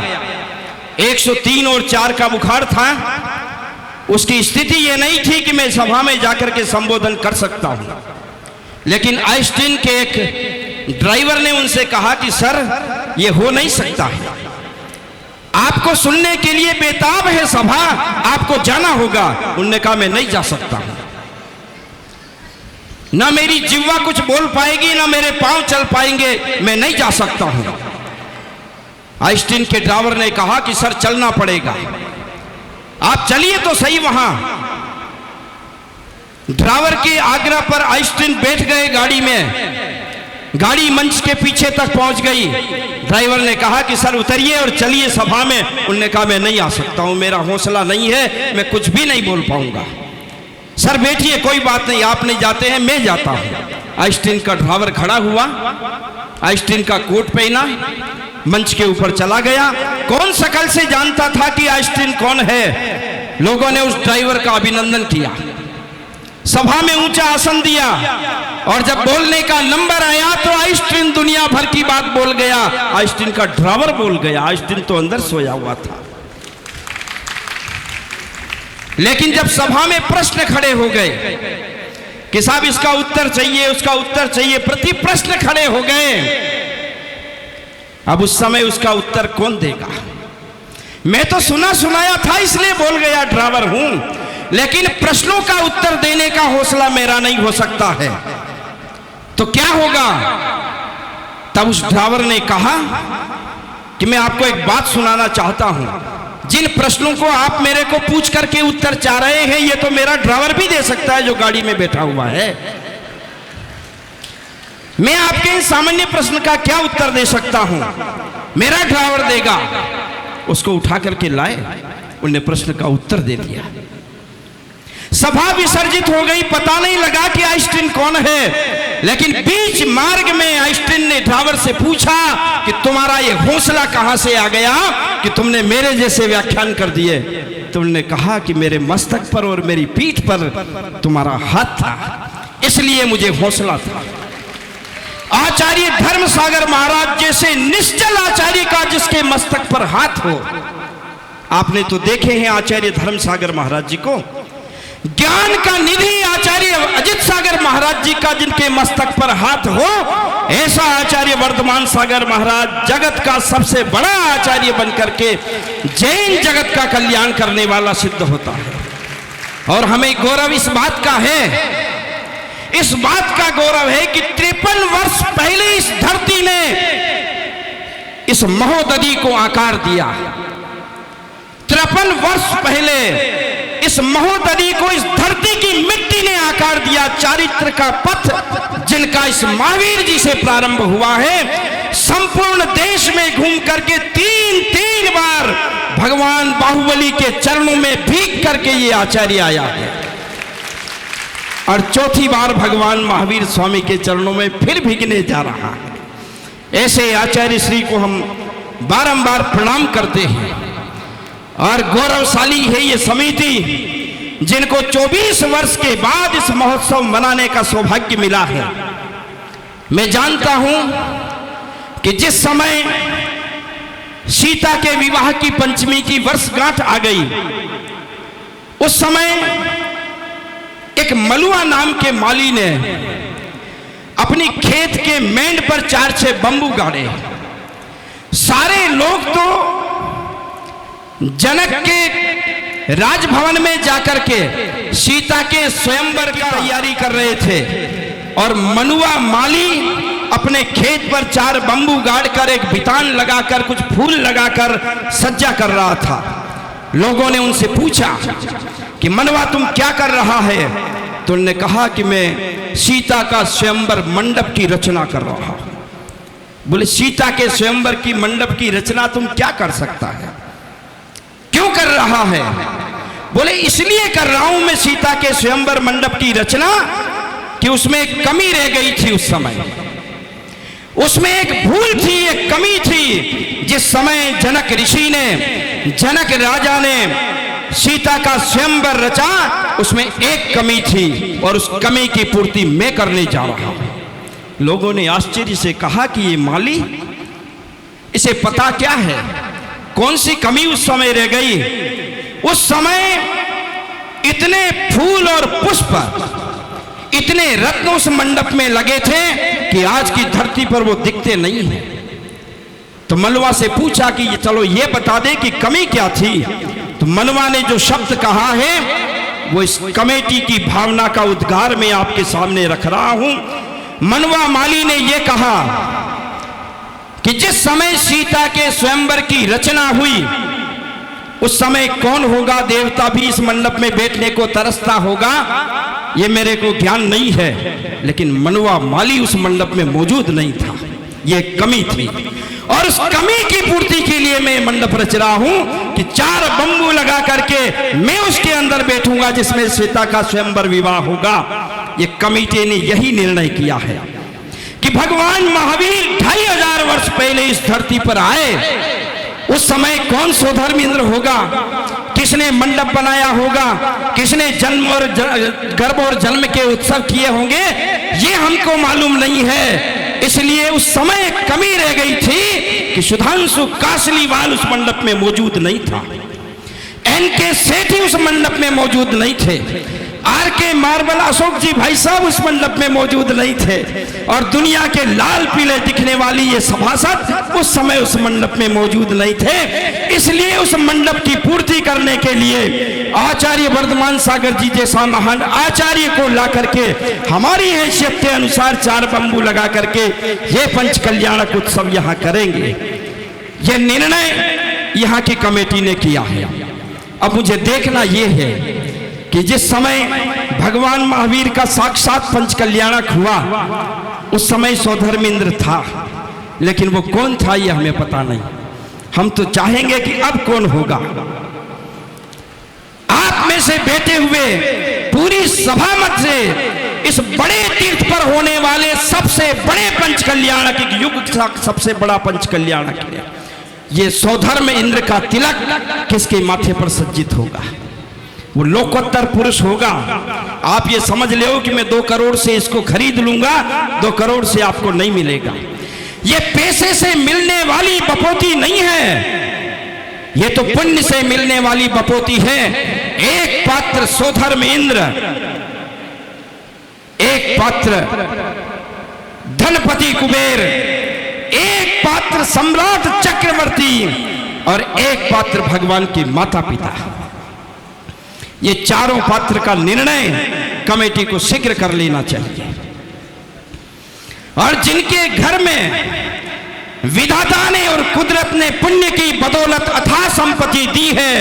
103 और 4 का बुखार था। उसकी स्थिति यह नहीं थी कि मैं सभा में जाकर के संबोधन कर सकता हूं। लेकिन आइंस्टीन के एक ड्राइवर ने उनसे कहा कि सर ये हो नहीं सकता है, आपको सुनने के लिए बेताब है सभा, आपको जाना होगा। उन्होंने कहा मैं नहीं जा सकता हूं, ना मेरी जिह्वा कुछ बोल पाएगी, ना मेरे पांव चल पाएंगे, मैं नहीं जा सकता हूं। आइंस्टीन के ड्राइवर ने कहा कि सर चलना पड़ेगा, आप चलिए तो सही। वहां ड्राइवर के आग्रह पर आइंस्टीन बैठ गए गाड़ी में। गाड़ी मंच के पीछे तक पहुंच गई। ड्राइवर ने कहा कि सर उतरिए और चलिए सभा में। उन्होंने कहा मैं नहीं आ सकता हूं, मेरा हौसला नहीं है, मैं कुछ भी नहीं बोल पाऊंगा। सर बैठिए, कोई बात नहीं, आप नहीं जाते हैं, मैं जाता हूं। आइंस्टीन का ड्राइवर खड़ा हुआ, आइंस्टीन का कोट पहना, मंच के ऊपर चला गया। कौन शकल से जानता था कि आइंस्टीन कौन है? लोगों ने उस ड्राइवर का अभिनंदन किया, सभा में ऊंचा आसन दिया, और जब बोलने का नंबर आया तो आइंस्टीन दुनिया भर की बात बोल गया, आइंस्टीन का ड्राइवर बोल गया। आइंस्टीन तो अंदर सोया हुआ था। लेकिन जब सभा में प्रश्न खड़े हो गए कि साहब इसका उत्तर चाहिए, उसका उत्तर चाहिए, प्रति प्रश्न खड़े हो गए, अब उस समय उसका उत्तर कौन देगा? मैं तो सुना सुनाया था इसलिए बोल गया, ड्राइवर हूं, लेकिन प्रश्नों का उत्तर देने का हौसला मेरा नहीं हो सकता है, तो क्या होगा? तब उस ड्राइवर ने कहा कि मैं आपको एक बात सुनाना चाहता हूं, जिन प्रश्नों को आप मेरे को पूछ करके उत्तर चाह रहे हैं, ये तो मेरा ड्राइवर भी दे सकता है जो गाड़ी में बैठा हुआ है। मैं आपके इन सामान्य प्रश्न का क्या उत्तर दे सकता हूं, मेरा ड्राइवर देगा। उसको उठा करके लाए, उन्हें प्रश्न का उत्तर दे दिया। सभा विसर्जित हो गई, पता नहीं लगा कि आइंस्टीन कौन है। लेकिन बीच मार्ग में आइंस्टीन ने ड्राइवर से पूछा कि तुम्हारा ये हौसला कहां से आ गया कि तुमने मेरे जैसे व्याख्यान कर दिए? तुमने कहा कि मेरे मस्तक पर और मेरी पीठ पर तुम्हारा हाथ था, इसलिए मुझे हौसला था। आचार्य धर्म सागर महाराज जैसे निश्चल आचार्य का जिसके मस्तक पर हाथ हो, आपने तो देखे हैं आचार्य धर्म सागर महाराज जी को। ज्ञान का निधि आचार्य अजित सागर महाराज जी का जिनके मस्तक पर हाथ हो, ऐसा आचार्य वर्धमान सागर महाराज जगत का सबसे बड़ा आचार्य बनकर के जैन जगत का कल्याण करने वाला सिद्ध होता है। और हमें गौरव इस बात का है, इस बात का गौरव है कि 53 वर्ष पहले इस धरती ने इस महोदधि को आकार दिया। 53 वर्ष पहले इस महोदधि को इस धरती की मिट्टी ने आकार दिया। चारित्र का पथ जिनका इस महावीर जी से प्रारंभ हुआ है, संपूर्ण देश में घूम करके तीन बार भगवान बाहुबली के चरणों में भीग करके ये आचार्य आया है, और चौथी बार भगवान महावीर स्वामी के चरणों में फिर भीगने जा रहा है। ऐसे आचार्य श्री को हम बारंबार प्रणाम करते हैं। और गौरवशाली है ये समिति जिनको 24 वर्ष के बाद इस महोत्सव मनाने का सौभाग्य मिला है। मैं जानता हूं कि जिस समय सीता के विवाह की पंचमी की वर्षगांठ आ गई, उस समय एक मलुआ नाम के माली ने अपनी खेत के मेंढ पर 4-6 बंबू गाड़े। सारे लोग तो जनक के राजभवन में जाकर के सीता के स्वयंवर की तैयारी कर रहे थे और मनुआ माली अपने खेत पर 4 बंबू गाड़कर एक बितान लगाकर कुछ फूल लगाकर सज्जा कर रहा था। लोगों ने उनसे पूछा कि मनवा तुम क्या कर रहा है? तो उन्होंने कहा कि मैं सीता का स्वयंवर मंडप की रचना कर रहा हूं। बोले सीता के स्वयंवर की मंडप की रचना तुम क्या कर सकता है, क्यों कर रहा है? बोले इसलिए कर रहा हूं मैं सीता के स्वयंवर मंडप की रचना कि उसमें एक कमी रह गई थी। उस समय उसमें एक भूल थी, एक कमी थी। जिस समय जनक ऋषि ने, जनक राजा ने सीता का स्वयंवर रचा, उसमें एक कमी थी और उस कमी की पूर्ति मैं करने जा रहा हूं। लोगों ने आश्चर्य से कहा कि ये माली, इसे पता क्या है कौन सी कमी उस समय रह गई? उस समय इतने फूल और पुष्प, इतने रत्न उस मंडप में लगे थे कि आज की धरती पर वो दिखते नहीं है। तो मलवा से पूछा कि चलो ये बता दे कि कमी क्या थी। तो मनवा ने जो शब्द कहा है वो इस कमेटी की भावना का उद्गार मैं आपके सामने रख रहा हूं। मनवा माली ने यह कहा कि जिस समय सीता के स्वयंवर की रचना हुई, उस समय कौन होगा देवता भी इस मंडप में बैठने को तरसता होगा, ये मेरे को ज्ञान नहीं है। लेकिन मनवा माली उस मंडप में मौजूद नहीं था, ये कमी थी। और उस कमी की पूर्ति के लिए मैं मंडप रच रहा हूं कि 4 बंबू लगा करके मैं उसके अंदर बैठूंगा जिसमें सीता का स्वयंवर विवाह होगा। ये कमेटी ने यही निर्णय किया है कि भगवान महावीर 2500 वर्ष पहले इस धरती पर आए। उस समय कौन सोधर्म इंद्र होगा, किसने मंडप बनाया होगा, किसने जन्म और गर्भ और जन्म के उत्सव किए होंगे, ये हमको मालूम नहीं है। इसलिए उस समय एक कमी रह गई थी कि सुधांशु कासलीवाल उस मंडप में मौजूद नहीं था, एनके सेठी उस मंडप में मौजूद नहीं थे, आरके मार्बल अशोक जी भाई साहब उस मंडप में मौजूद नहीं थे, और दुनिया के लाल पीले दिखने वाली ये सभासद उस समय उस मंडप में मौजूद नहीं थे। इसलिए उस मंडप की पूर्ति करने के लिए आचार्य वर्धमान सागर जी जैसा महान आचार्य को ला करके हमारी हैसियत के अनुसार 4 बंबू लगा करके ये पंच कल्याणक उत्सव यहाँ करेंगे। ये निर्णय यहाँ की कमेटी ने किया है। अब मुझे देखना यह है कि जिस समय भगवान महावीर का साक्षात पंच कल्याणक हुआ, उस समय सौधर्म इंद्र था, लेकिन वो कौन था ये हमें पता नहीं। हम तो चाहेंगे कि अब कौन होगा। आप में से बैठे हुए पूरी सभा मत से इस बड़े तीर्थ पर होने वाले सबसे बड़े पंच कल्याणक, एक युग का सबसे बड़ा पंच कल्याणक है, ये सौधर्म इंद्र का तिलक किसके माथे पर सज्जित होगा? वो लोकोत्तर पुरुष होगा। आप ये समझ लो कि मैं 2 करोड़ से इसको खरीद लूंगा, 2 करोड़ से आपको नहीं मिलेगा। ये पैसे से मिलने वाली बपोती नहीं है, ये तो पुण्य से मिलने वाली बपोती है। एक पात्र सौधर्म इंद्र, एक पात्र धनपति कुबेर, एक पात्र सम्राट चक्रवर्ती और एक पात्र भगवान के माता पिता। ये चारों पात्र का निर्णय कमेटी को शीघ्र कर लेना चाहिए। और जिनके घर में विधाता ने और कुदरत ने पुण्य की बदौलत अथाह संपत्ति दी है,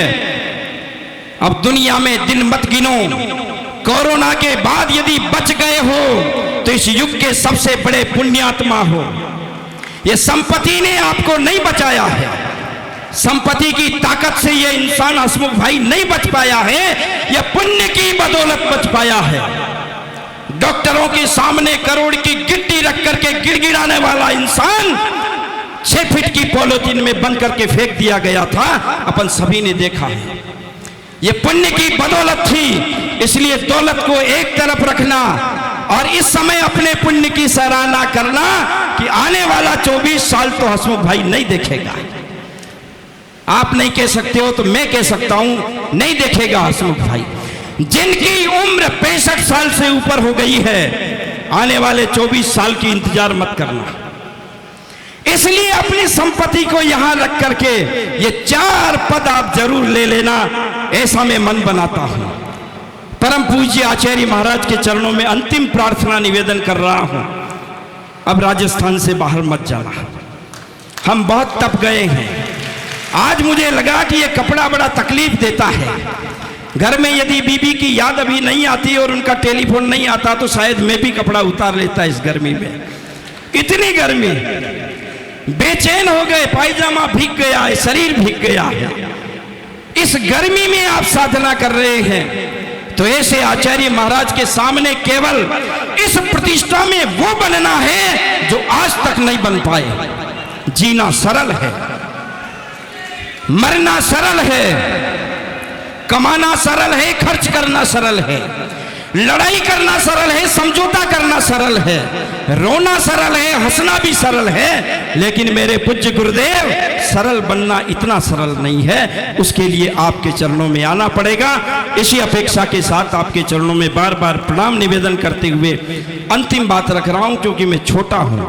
अब दुनिया में दिन मत गिनो। कोरोना के बाद यदि बच गए हो तो इस युग के सबसे बड़े पुण्यात्मा हो। यह संपत्ति ने आपको नहीं बचाया है, संपत्ति की ताकत से यह इंसान हसमुख भाई नहीं बच पाया है, यह पुण्य की बदौलत बच पाया है। डॉक्टरों के सामने करोड़ की गिट्टी रख करके गिड़गिड़ाने वाला इंसान 6 फीट की पॉलिथीन में बंद करके फेंक दिया गया था, अपन सभी ने देखा है। ये पुण्य की बदौलत थी, इसलिए दौलत को एक तरफ रखना और इस समय अपने पुण्य की सराहना करना कि आने वाला 24 साल तो हसमुख भाई नहीं देखेगा। आप नहीं कह सकते हो तो मैं कह सकता हूं, नहीं देखेगा हसमुख भाई। जिनकी उम्र 65 साल से ऊपर हो गई है, आने वाले 24 साल की इंतजार मत करना। इसलिए अपनी संपत्ति को यहां रख करके ये 4 पद आप जरूर ले लेना, ऐसा मैं मन बनाता हूं। परम पूज्य आचार्य महाराज के चरणों में अंतिम प्रार्थना निवेदन कर रहा हूं, अब राजस्थान से बाहर मत जाना। हम बहुत तप गए हैं। आज मुझे लगा कि ये कपड़ा बड़ा तकलीफ देता है। घर में यदि बीबी की याद अभी नहीं आती और उनका टेलीफोन नहीं आता तो शायद मैं भी कपड़ा उतार लेता इस गर्मी में। इतनी गर्मी, बेचैन हो गए, पायजामा भीग गया है, शरीर भीग गया है। इस गर्मी में आप साधना कर रहे हैं तो ऐसे आचार्य महाराज के सामने केवल इस प्रतिष्ठा में वो बनना है जो आज तक नहीं बन पाए। जीना सरल है, मरना सरल है, कमाना सरल है, खर्च करना सरल है, लड़ाई करना सरल है, समझौता करना सरल है, रोना सरल है, हंसना भी सरल है। लेकिन मेरे पूज्य गुरुदेव, सरल बनना इतना सरल नहीं है। उसके लिए आपके चरणों में आना पड़ेगा। इसी अपेक्षा के साथ आपके चरणों में बार बार प्रणाम निवेदन करते हुए अंतिम बात रख रहा हूं, क्योंकि मैं छोटा हूं,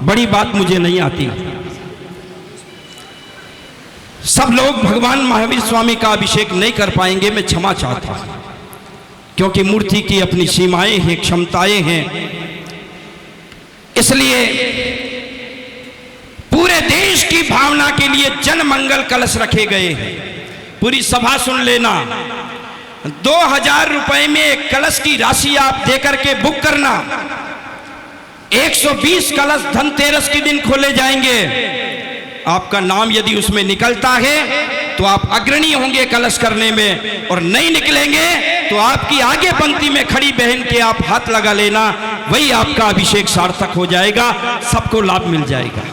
बड़ी बात मुझे नहीं आती। सब लोग भगवान महावीर स्वामी का अभिषेक नहीं कर पाएंगे, मैं क्षमा चाहता हूं, क्योंकि मूर्ति की अपनी सीमाएं हैं, क्षमताएं हैं। इसलिए पूरे देश की भावना के लिए जन मंगल कलश रखे गए हैं। पूरी सभा सुन लेना, 2000 रुपए में एक कलश की राशि आप देकर के बुक करना। 120 कलश धनतेरस के दिन खोले जाएंगे। आपका नाम यदि उसमें निकलता है तो आप अग्रणी होंगे कलश करने में, और नहीं निकलेंगे तो आपकी आगे पंक्ति में खड़ी बहन के आप हाथ लगा लेना, वही आपका अभिषेक सार्थक हो जाएगा, सबको लाभ मिल जाएगा।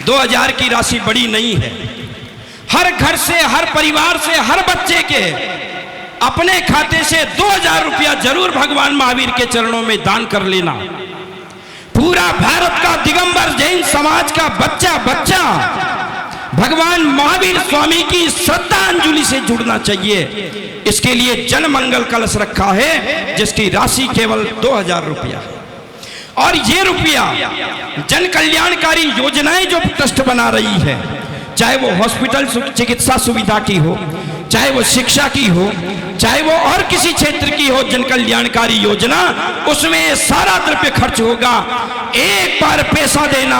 2000 की राशि बड़ी नहीं है। हर घर से, हर परिवार से, हर बच्चे के अपने खाते से 2000 रुपया जरूर भगवान महावीर के चरणों में दान कर लेना। पूरा भारत का दिगंबर जैन समाज का बच्चा बच्चा भगवान महावीर स्वामी की श्रद्धांजलि से जुड़ना चाहिए। इसके लिए जन मंगल कलश रखा है, जिसकी राशि केवल 2000 रुपया। और ये रुपया जन कल्याणकारी योजनाएं जो ट्रस्ट बना रही है, चाहे वो हॉस्पिटल चिकित्सा सुविधा की हो, चाहे वो शिक्षा की हो, चाहे वो और किसी क्षेत्र की हो जन कल्याणकारी योजना, उसमें सारा द्रव्य खर्च होगा। एक बार पैसा देना,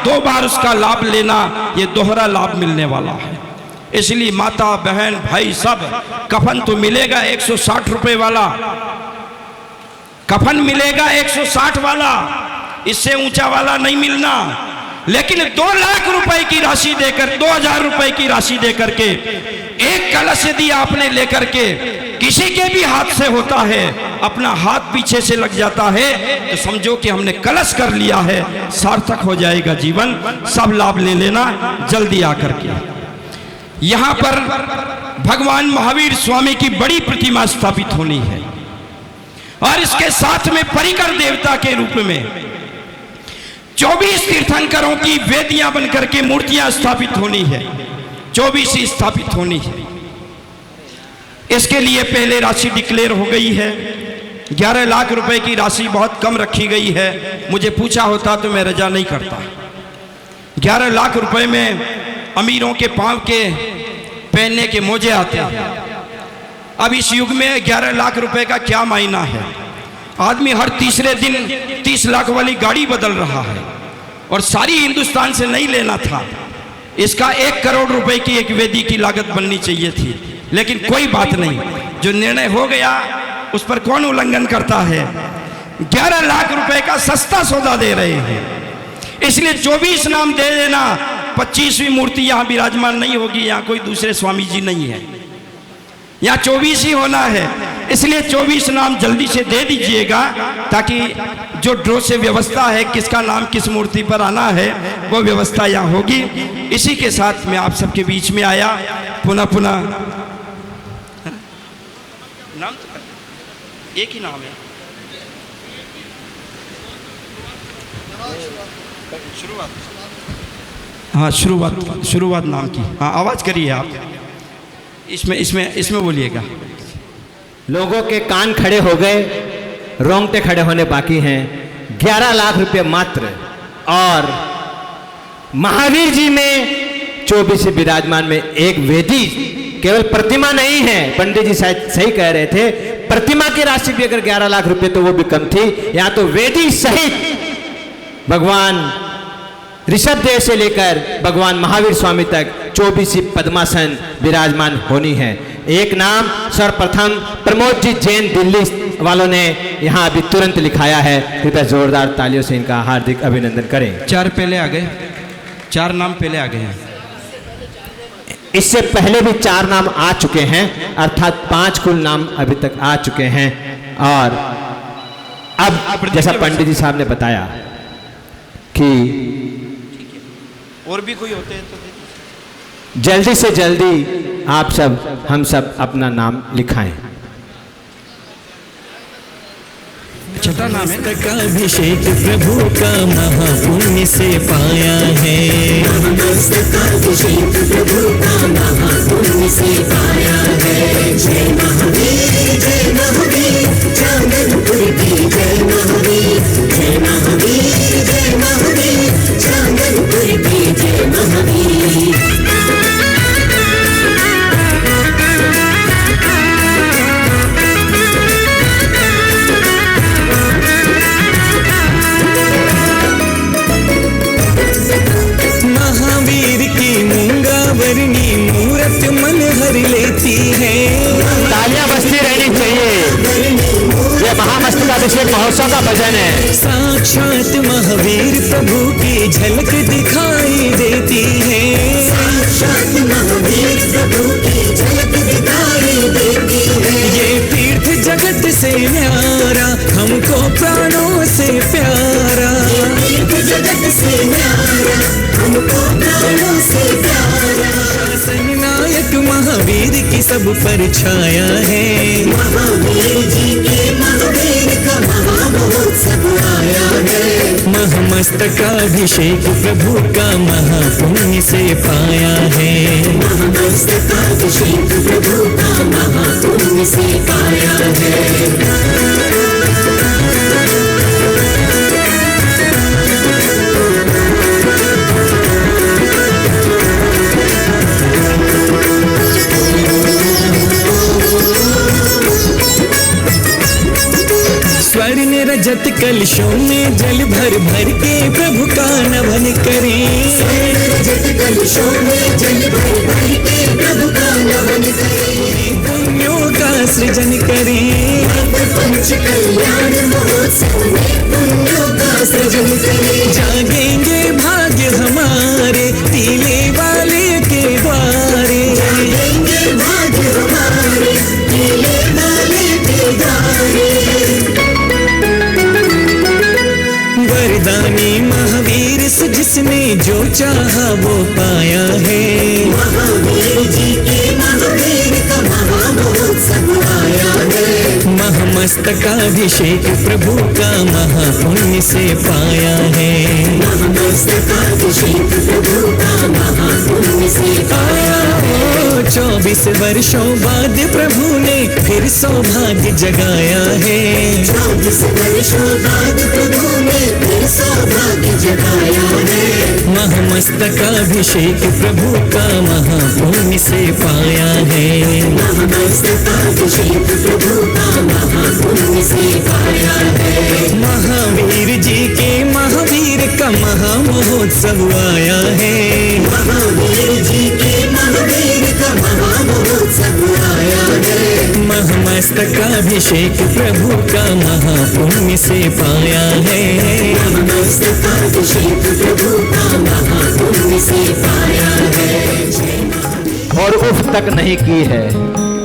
2 बार उसका लाभ लेना, ये दोहरा लाभ मिलने वाला है। इसलिए माता बहन भाई सब, कफन तो मिलेगा 160 रुपए वाला, कफन मिलेगा 160 वाला, इससे ऊंचा वाला नहीं मिलना। लेकिन 2 लाख रुपए की राशि देकर, 2000 रुपए की राशि देकर के एक कलश यदि आपने लेकर के किसी के भी हाथ से होता है, अपना हाथ पीछे से लग जाता है, तो समझो कि हमने कलश कर लिया है, सार्थक हो जाएगा जीवन। सब लाभ ले लेना जल्दी आकर के। यहां पर भगवान महावीर स्वामी की बड़ी प्रतिमा स्थापित होनी है, और इसके साथ में परिकर देवता के रूप में 24 तीर्थंकरों की वेदियां बनकर के मूर्तियां स्थापित होनी है, 24 ही स्थापित होनी है। इसके लिए पहले राशि डिक्लेयर हो गई है। 11 लाख रुपए की राशि बहुत कम रखी गई है। मुझे पूछा होता तो मैं रजा नहीं करता। 11 लाख रुपए में अमीरों के पांव के पहनने के मोजे आते हैं। अब इस युग में 11 लाख रुपए का क्या मायना है? आदमी हर तीसरे दिन 30 लाख वाली गाड़ी बदल रहा है, और सारी हिंदुस्तान से नहीं लेना था। इसका 1 करोड़ रुपए की एक वेदी की लागत बननी चाहिए थी। लेकिन कोई बात नहीं, जो निर्णय हो गया उस पर कौन उल्लंघन करता है। 11 लाख रुपए का सस्ता सौदा दे रहे हैं, इसलिए 24 नाम दे देना। 25वीं मूर्ति यहाँ विराजमान नहीं होगी, यहाँ कोई दूसरे स्वामी जी नहीं है, यहाँ 24 ही होना है। इसलिए 24 नाम जल्दी से दे दीजिएगा, ताकि जो ड्रॉ से व्यवस्था है, किसका नाम किस मूर्ति पर आना है, वो व्यवस्था यहाँ होगी। इसी के साथ मैं आप सबके बीच में आया। पुनः नाम तो एक ही नाम है। हाँ, शुरुआत नाम की। हाँ, आवाज़ करिए आप। इसमें बोलिएगा। लोगों के कान खड़े हो गए, रोंगटे खड़े होने बाकी हैं। 11 लाख रुपए मात्र। और महावीर जी में 24 विराजमान में एक वेदी, केवल प्रतिमा नहीं है। पंडित जी शायद सही कह रहे थे, प्रतिमा की राशि भी अगर 11 लाख रुपए तो वो भी कम थी। यहाँ तो वेदी सहित भगवान ऋषभदेव से लेकर भगवान महावीर स्वामी तक 24 पद्मासन विराजमान होनी है। एक नाम सर्वप्रथम प्रमोद जी जैन दिल्ली वालों ने यहाँ अभी तुरंत लिखाया है। कृपया जोरदार तालियों से इनका हार्दिक अभिनंदन करें। 4 पहले आ गए, 4 नाम पहले आ गए हैं। इससे पहले भी 4 नाम आ चुके हैं, अर्थात 5 कुल नाम अभी तक आ चुके हैं। और अब जैसा पंडित जी साहब ने बताया कि और भी कोई होते हैं तो जल्दी से जल्दी आप सब हम सब अपना नाम लिखाएं। छठा नाम है अभिषेक प्रभु का महापुण्य से पाया है। अभिषेक प्रभु का महापुण्य से पाया है। जय महावीर जय महावीर, चांदनपुर की जय महावीर। जय महावीर जय महावीर, चांदनपुर की जय महावीर। वर्णी मूरत मन हर लेती है। तालियां बजती रहनी चाहिए। ये महामस्तकाभिषेक महोत्सव का भजन है। साक्षात महावीर प्रभु की झलक दिखाई देती है। साक्षात महावीर प्रभु की झलक दिखाई देती है। ये तीर्थ जगत से न्यारा, हमको प्राणों से प्यारा। ये तीर्थ जगत से न्यारा, हमको प्राणों से प्यारा। नायक महावीर की सब पर छाया है। महावीर जी के महावीर का महामहोत्सव आया है। महामस्तकाभिषेक प्रभु का महापुण्य से पाया है। महामस्तकाभिषेक प्रभु का महापुण्य से पाया है। स्वर्ण रजत कलशों में जल भर भर के प्रभु का नमन करें। स्वर्ण रजत कलशों में जल भर भर के प्रभु का नमन करें। पुण्यों का सृजन करें। पंच कल्याण महोत्सव में पुण्यों का सृजन करें। जागेंगे भाग्य हमारे तीले वाले के द्वारे। जागेंगे भाग्य हमारे तीले वाले के द्वारे। वरदानी महावीर से जिसने जो चाहा वो पाया है। महावीर जी के महावीर का महामहोत्सव आया है। महामस्तकाभिषेक प्रभु का महापुण्य से पाया है। महामस्तकाभिषेक प्रभु का महापुण्य से पाया है। 24 वर्षों बाद प्रभु ने फिर सौभाग्य जगाया है। 24 वर्षों बाद प्रभु ने फिर सौभाग्य जगाया है। महामस्तकाभिषेक प्रभु का महापुण्य से पाया है। महामस्तकाभिषेक प्रभु का महापुण्य से पाया है। महावीर जी के महावीर का महामहोत्सव आया है। महावीर जी के महावीर का महामहोत्सव आया है। महामस्तकाभिषेक प्रभु का महापुण्य से पाया है। महामस्तकाभिषेक प्रभु का महापुण्य से पाया है। और उफ तक नहीं की है।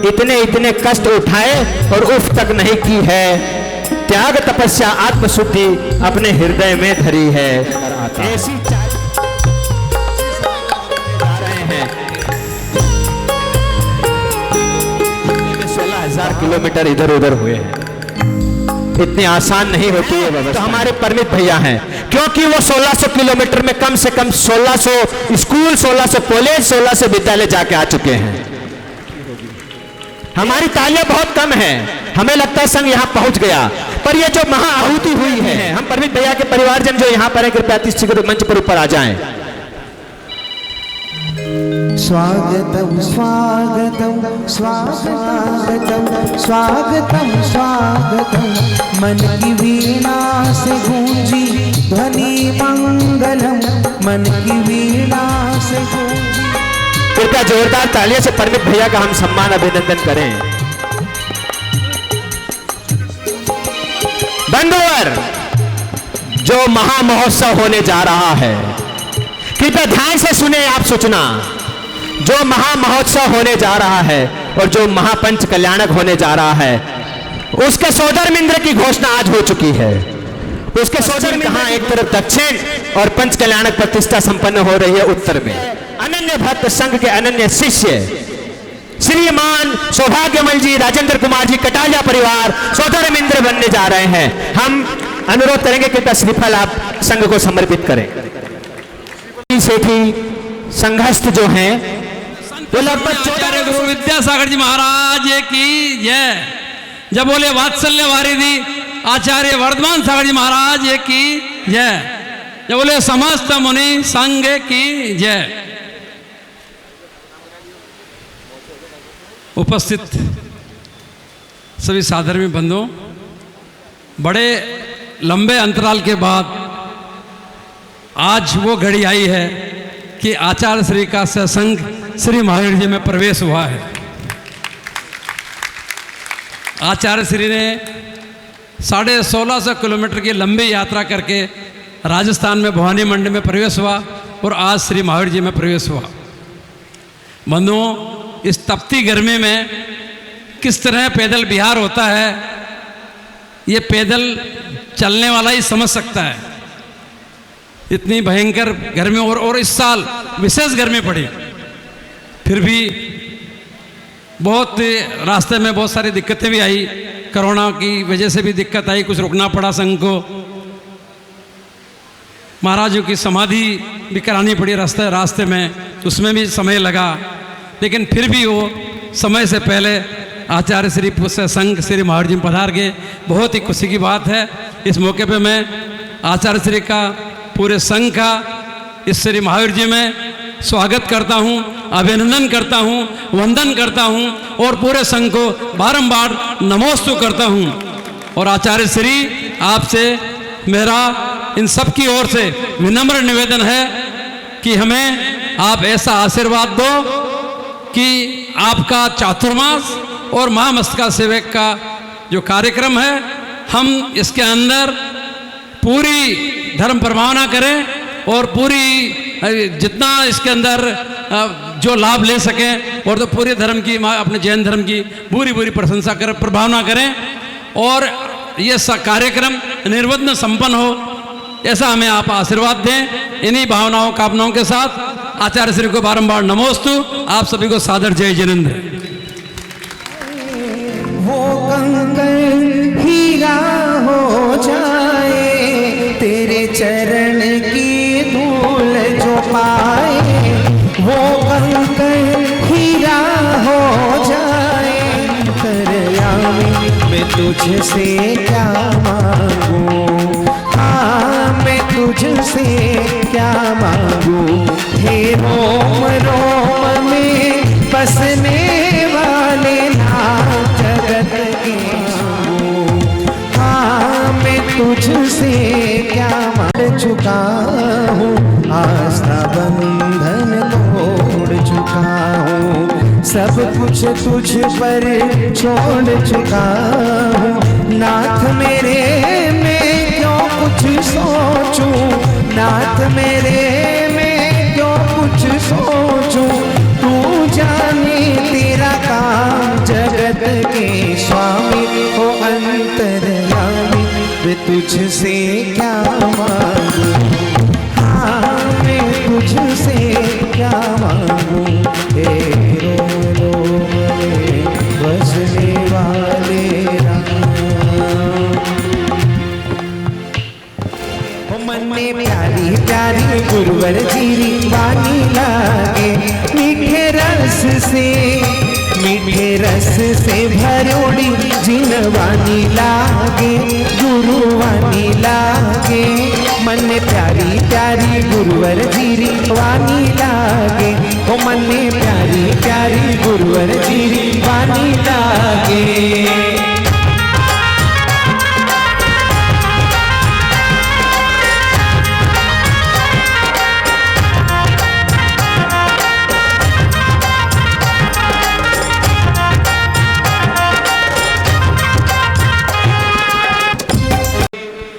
इतने इतने कष्ट उठाए और उफ तक नहीं की है। त्याग तपस्या आत्मशुद्धि अपने हृदय में धरी है। ऐसी जा रहे हैं 16,000 किलोमीटर इधर उधर हुए हैं। इतनी आसान नहीं होती है व्यवस्था। तो हमारे परमित भैया हैं, क्योंकि वो 1600 किलोमीटर में कम से कम 1600 स्कूल, 1600 कॉलेज, 1600 विद्यालय जाके आ चुके हैं। हमारी तालियां बहुत कम हैं, हमें लगता है संघ यहां पहुंच गया, पर ये जो महाआहुति हुई है, हम परमित भैया के परिवारजन जो यहां पर है, कृपया शीघ्र मंच पर ऊपर आ जाएं। स्वागतम स्वागतम स्वागतम स्वागतम स्वागतम, मन की वीणा से गूंजी ध्वनि मंगलम, मन की वीणा से गूंजी। कृपया जोरदार तालियों से परमित भैया का हम सम्मान अभिनंदन करें। बंधुवर, जो महामहोत्सव होने जा रहा है, कृपया ध्यान से सुने आप सूचना। जो महामहोत्सव होने जा रहा है और जो महापंच कल्याणक होने जा रहा है, उसके सोदर मिंद्र की घोषणा आज हो चुकी है। उसके सोदर में कहां, एक तरफ दक्षिण और पंच कल्याणक प्रतिष्ठा संपन्न हो रही है उत्तर में। अनन्य भक्त संघ के अनन्य शिष्य श्रीमान सौभाग्यमल जी, राजेंद्र कुमार जी, कटारिया परिवार सोदर मिंद्र बनने जा रहे हैं। हम अनुरोध करेंगे कि श्रीफल आप संघ को समर्पित करें। सेठी संघस्थ जो हैं वो लगभग आचार्य गुरु विद्यासागर जी महाराज की जय। जब बोले वात्सल्य वारिधि आचार्य वर्धमान सागर जी महाराज की जय। जब बोले समस्त मुनि संघ की जय। उपस्थित सभी साधर्मी बंधुओं, बड़े लंबे अंतराल के बाद आज वो घड़ी आई है कि आचार्य श्री का सत्संग श्री महावीर जी में प्रवेश हुआ है। आचार्य श्री ने 1650 किलोमीटर की लंबी यात्रा करके राजस्थान में भवानी मंडी में प्रवेश हुआ और आज श्री महावीर जी में प्रवेश हुआ। बंधुओं, इस तपती गर्मी में किस तरह पैदल विहार होता है, ये पैदल चलने वाला ही समझ सकता है। इतनी भयंकर गर्मी और इस साल विशेष गर्मी पड़ी, फिर भी बहुत रास्ते में बहुत सारी दिक्कतें भी आई। कोरोना की वजह से भी दिक्कत आई, कुछ रुकना पड़ा संघ को। महाराजों की समाधि भी करानी पड़ी रास्ते में, उसमें भी समय लगा, लेकिन फिर भी वो समय से पहले आचार्य श्री संघ श्री महावीर जी पधार गए। बहुत ही खुशी की बात है। इस मौके पे मैं आचार्य श्री का, पूरे संघ का इस श्री महावीर जी में स्वागत करता हूं, अभिनंदन करता हूं, वंदन करता हूं और पूरे संघ को बारंबार नमोस्तु करता हूं। और आचार्य श्री, आपसे मेरा इन सब की ओर से विनम्र निवेदन है कि हमें आप ऐसा आशीर्वाद दो कि आपका चातुर्मास और महामस्तका सेवक का जो कार्यक्रम है, हम इसके अंदर पूरी धर्म प्रभावना करें और पूरी जितना इसके अंदर जो लाभ ले सकें, और तो पूरे धर्म की, अपने जैन धर्म की पूरी प्रशंसा करें, प्रभावना करें और ये कार्यक्रम निर्विघ्न संपन्न हो, ऐसा हमें आप आशीर्वाद दें। इन्हीं भावनाओं कामनाओं के साथ आचार्य श्री को बारंबार नमोस्तु। आप सभी को सादर जय जिनेंद्र। वो कंगन हीरा हो जाए, तेरे चरण की धूल जो पाए, वो कंगन हीरा हो जाए। दरिया में तुझसे क्या मांगूं, हाँ मैं तुझसे क्या मांगूं। हे रोम रोम में बसने वाले नाथ जगत के प्रभु, हाँ मैं तुझसे क्या मांग चुका हूँ। आस्था बंधन तोड़ चुका हूँ, सब कुछ तुझ पर छोड़ चुका हूँ। नाथ मेरे में क्यों कुछ सोचूं, नाथ मेरे में क्यों कुछ सोचूं। तू जाने तेरा काम जगत के स्वामी हो अंतर्यामी। समझने वाले राम। मन में प्यारी प्यारी गुरुवर जीरी वाणी लागे, मीठे रस से भरोड़ी जिनवानी लागे, गुरुवानी लागे। मन में प्यारी प्यारी गुरुवर जीरी वाणी लागे, ओ मन में प्यारी प्यारी गुरुवर जीरी वाणी लागे।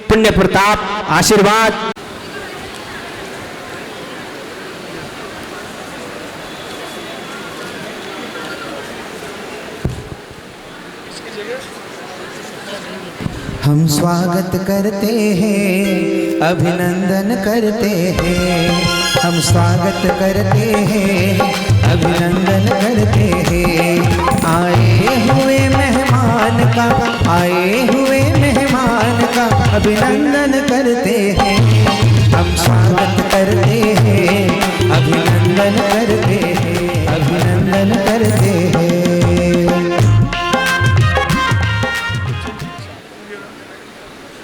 पुण्य प्रताप आशीर्वाद। हम स्वागत करते हैं, अभिनंदन करते हैं, हम स्वागत करते हैं, अभिनंदन करते हैं। आए हुए मेहमान का, आए हुए मेहमान का अभिनंदन करते हैं, हम स्वागत करते हैं, अभिनंदन करते हैं, अभिनंदन करते हैं।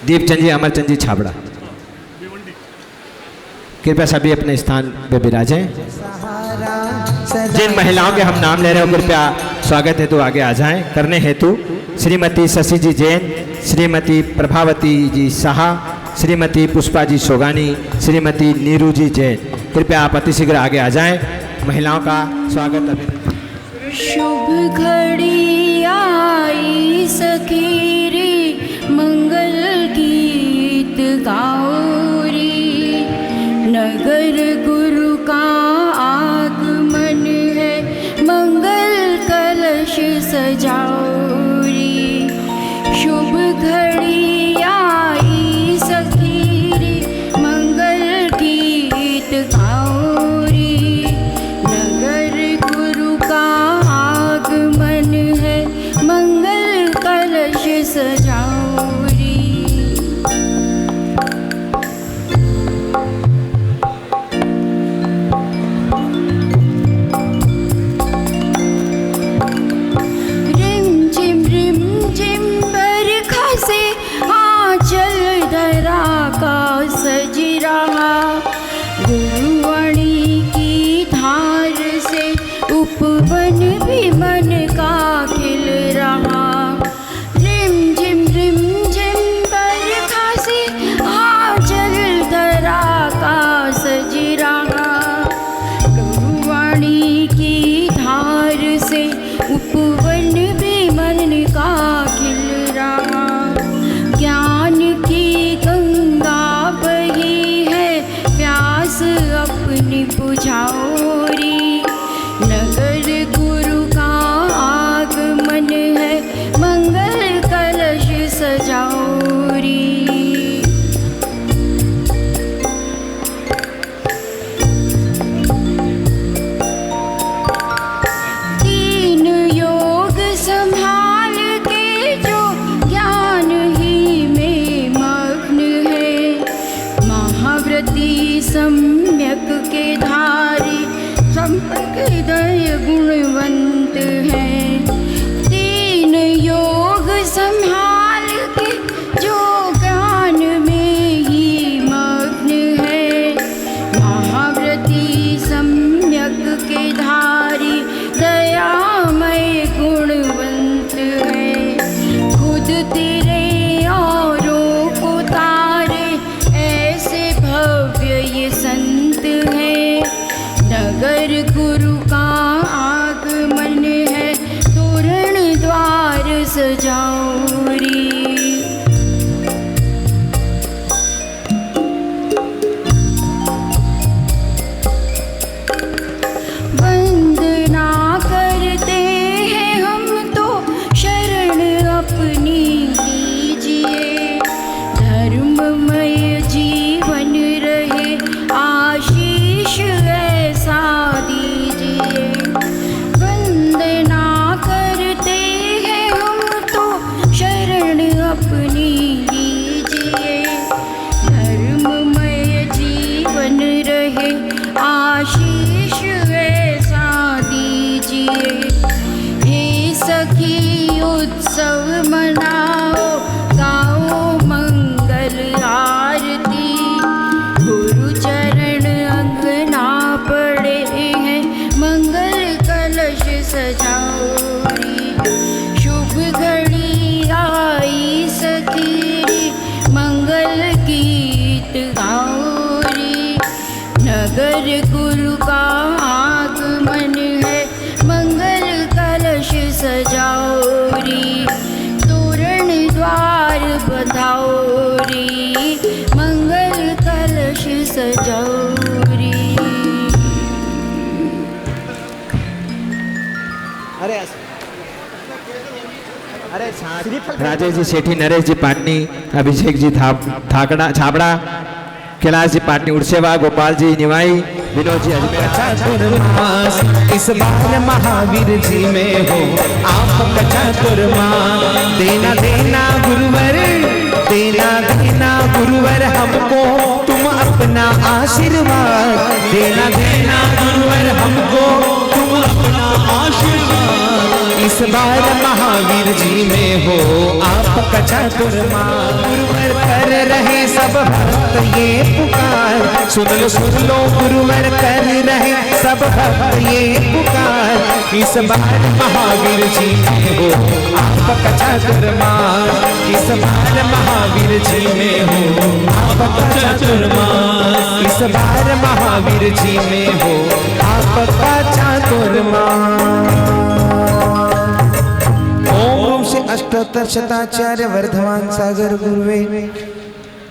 दीपचंद जी, अमरचंद जी छाबड़ा, कृपया सभी अपने स्थान पे विराजें। जिन महिलाओं के हम नाम ले रहे हो कृपया स्वागत हेतु आगे आ जाएं। करने हेतु श्रीमती शशि जी जैन, श्रीमती प्रभावती जी साहा, श्रीमती पुष्पा जी सोगानी, श्रीमती नीरू जी जैन, कृपया आप अतिशीघ्र आगे आ जाएं। महिलाओं का स्वागत अभिनंदन। शुभ घड़ी आई सखी रे, मंगल गीत गाओ रे, नगर गुरु का आगमन है, मंगल कलश सजाओ रे। शुभ घड़ी आई सखी रे, मंगल गीत गाओ रे, नगर गुरु का आगमन है, मंगल कलश सजाओ रे। रिम झिम बरखा से आंचल धरा का सज रहा, गुरुवाणी की धार से उपवन भी मन का खिल रहा। रिम झिम बरखा से आंचल धरा का सज रहा, गुरुवाणी की धार से उपवन भी मन का खिल रहा। ज्ञान की गंगा बही है, प्यास अपनी बुझाओ रे, नगर गुरु का आगमन है, मंगल कलश सजाओ रे। तीन योग संभाल के जो ज्ञान ही में मग्न है, महाव्रती सम्यक के धारी, संपर्क हृदय गुणवंत है। तीन योग संभाल के जो ज्ञान में ही मग्न है, महाव्रती सम्यक के धारी, दयामय गुणवंत है। खुद तेरे औरों को तारे, ऐसे भव्य ये संत है, नगर गुरु का आगमन है, तोरण द्वार सजाओ रे। वंदना करते हैं हम तो, शरण अपनी लीजिए, धर्ममय जीवन रहे, आशीष ऐसा दीजिए। वंदना करते उत्सव मनाओ, गाओ मंगल आरती। गुरु चरण अंगना पड़े हैं, मंगल कलश सजाओ रे। शुभ घड़ी आई सखी रे, मंगल गीत गाओ रे। नगर गुरु का आगमन है, मंगल कलश सजाओ रे। तोरण द्वार बधाओ रे, मंगल कलश सजाओ रे। राजेश जी सेठी, नरेश जी पाटनी, अभिषेक जी छाबड़ा, कैलाश जी पाटनी उड़सेवा, गोपाल जी निवाई, विनोद जी अजमेर। चातुर्मास इस बार महावीर जी में हो आपका चातुर्मास। देना देना गुरुवर, देना देना गुरुवर हमको तुम अपना आशीर्वाद। देना देना गुरुवर हमको तुम अपना आशीर्वाद। इस बार महावीर जी में हो आपका चातुर्मास। गुरुवर कर रहे सब भक्त ये पुकार, सुन लो गुरुवर कर रहे सब भक्त ये पुकार। इस बार महावीर जी में हो आपका चातुर्मास। इस बार महावीर जी में हो आपका चातुर्मास। इस बार महावीर जी में हो आपका चातुर्मास। ओम से अष्टोत्तर शताचार्य वर्धमान सागर गुरुवे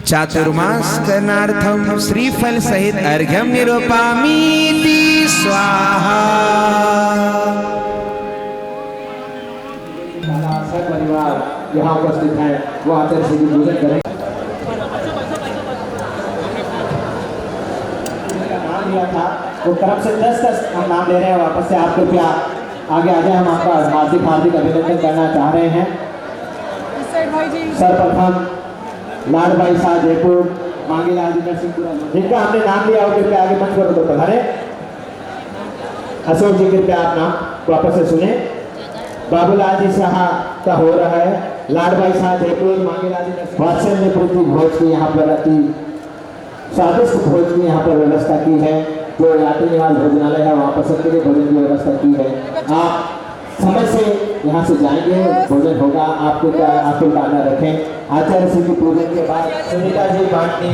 चातुर्मास करणार्थम श्रीफल सहित अर्घ्यम निरूपामीति स्वाहा। परिवार यहाँ उपस्थित है, वो आचार्य श्री की पूजन करें। नाम लिया था वो तरफ से 10 हम नाम ले रहे हैं। वापस से आप कृपया आगे आ जाए, हम आपका हार्दिक हार्दिक अभिनंदन करना चाह रहे हैं। सर्वप्रथम लाड भाई शाह जयपुर, मांगीलाल जी नरसिंहपुरा, जिनका हमने नाम लिया हो कृपया आगे मंच पर पधारे। अशोक जी कृपया आप नाम वापस से सुने। बाबूलाल जी शाह का हो रहा है, लाड भाई शाह जयपुर, मांगीलाल जी वात्सल्य पूर्ति भोज की यहाँ पर अति स्वादिष्ट भोज की यहाँ पर व्यवस्था की है। जो यात्री निवास भोजनालय है वहाँ पर सबके लिए भोजन की व्यवस्था की है। आप समय से यहाँ से जाएंगे, भोजन होगा। आपको क्या आपको आना रखें। आचार्य श्री की पूजन के बाद सुनीता जी बाटनी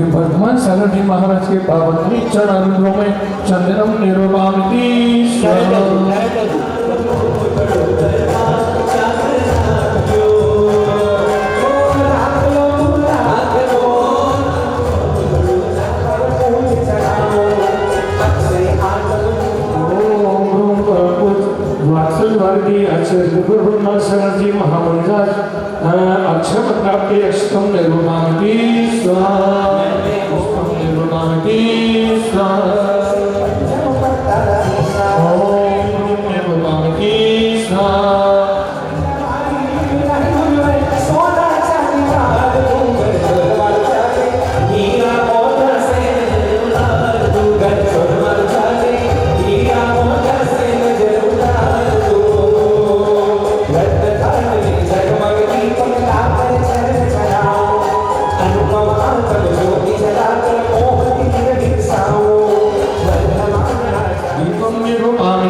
वर्धमान सागर जी महाराज के पावन चरणों में चंदनम निरूपामिति आचार्य गुरु सागर जी महामंडल अक्षर प्राप्ति अष्टम निरूपामिति स्वाहा।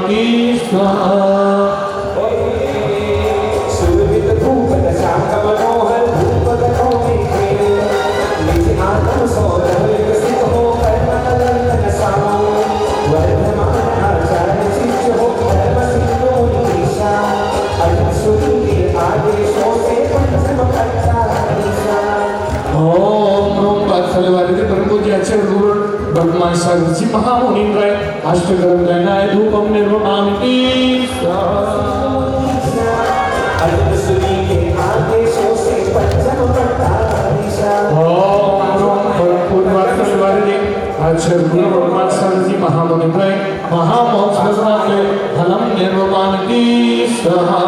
की स्वाहा। वर्तमान सर्वसी महामुनिन्द्राय अष्टकरं गणाय धूपं निर्वहामि अक्षर गुरु वर्तमान सर्वसी महामुनिन्द्राय महामोक्षप्रदाय फलं निर्वहामि स्वाहा।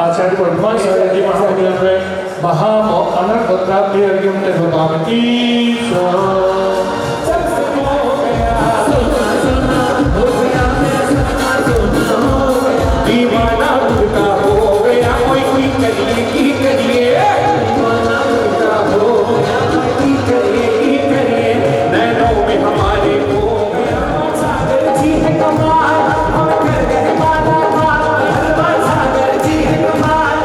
आचार्य वर्तमान सर्वसी महामुनिन्द्राय महामोक्षप्राप्ति अर्घ्यं निर्वहामि दीवाना उनका हो गया कोई करिए की करिए दीवाना उनका हो गया की करिए नैनों में हमारे हो गया सागर जी है कमाल हम कर गए माला माल सागर जी है कमाल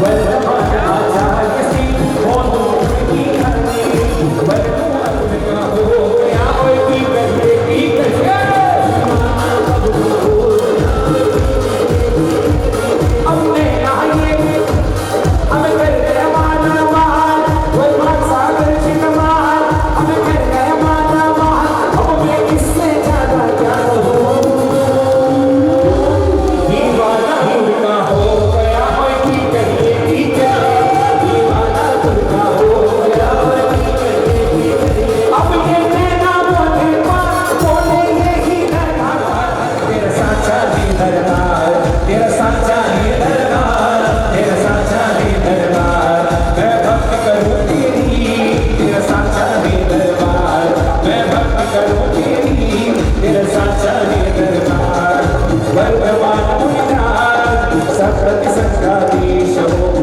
वर्तमान संगाधीश हो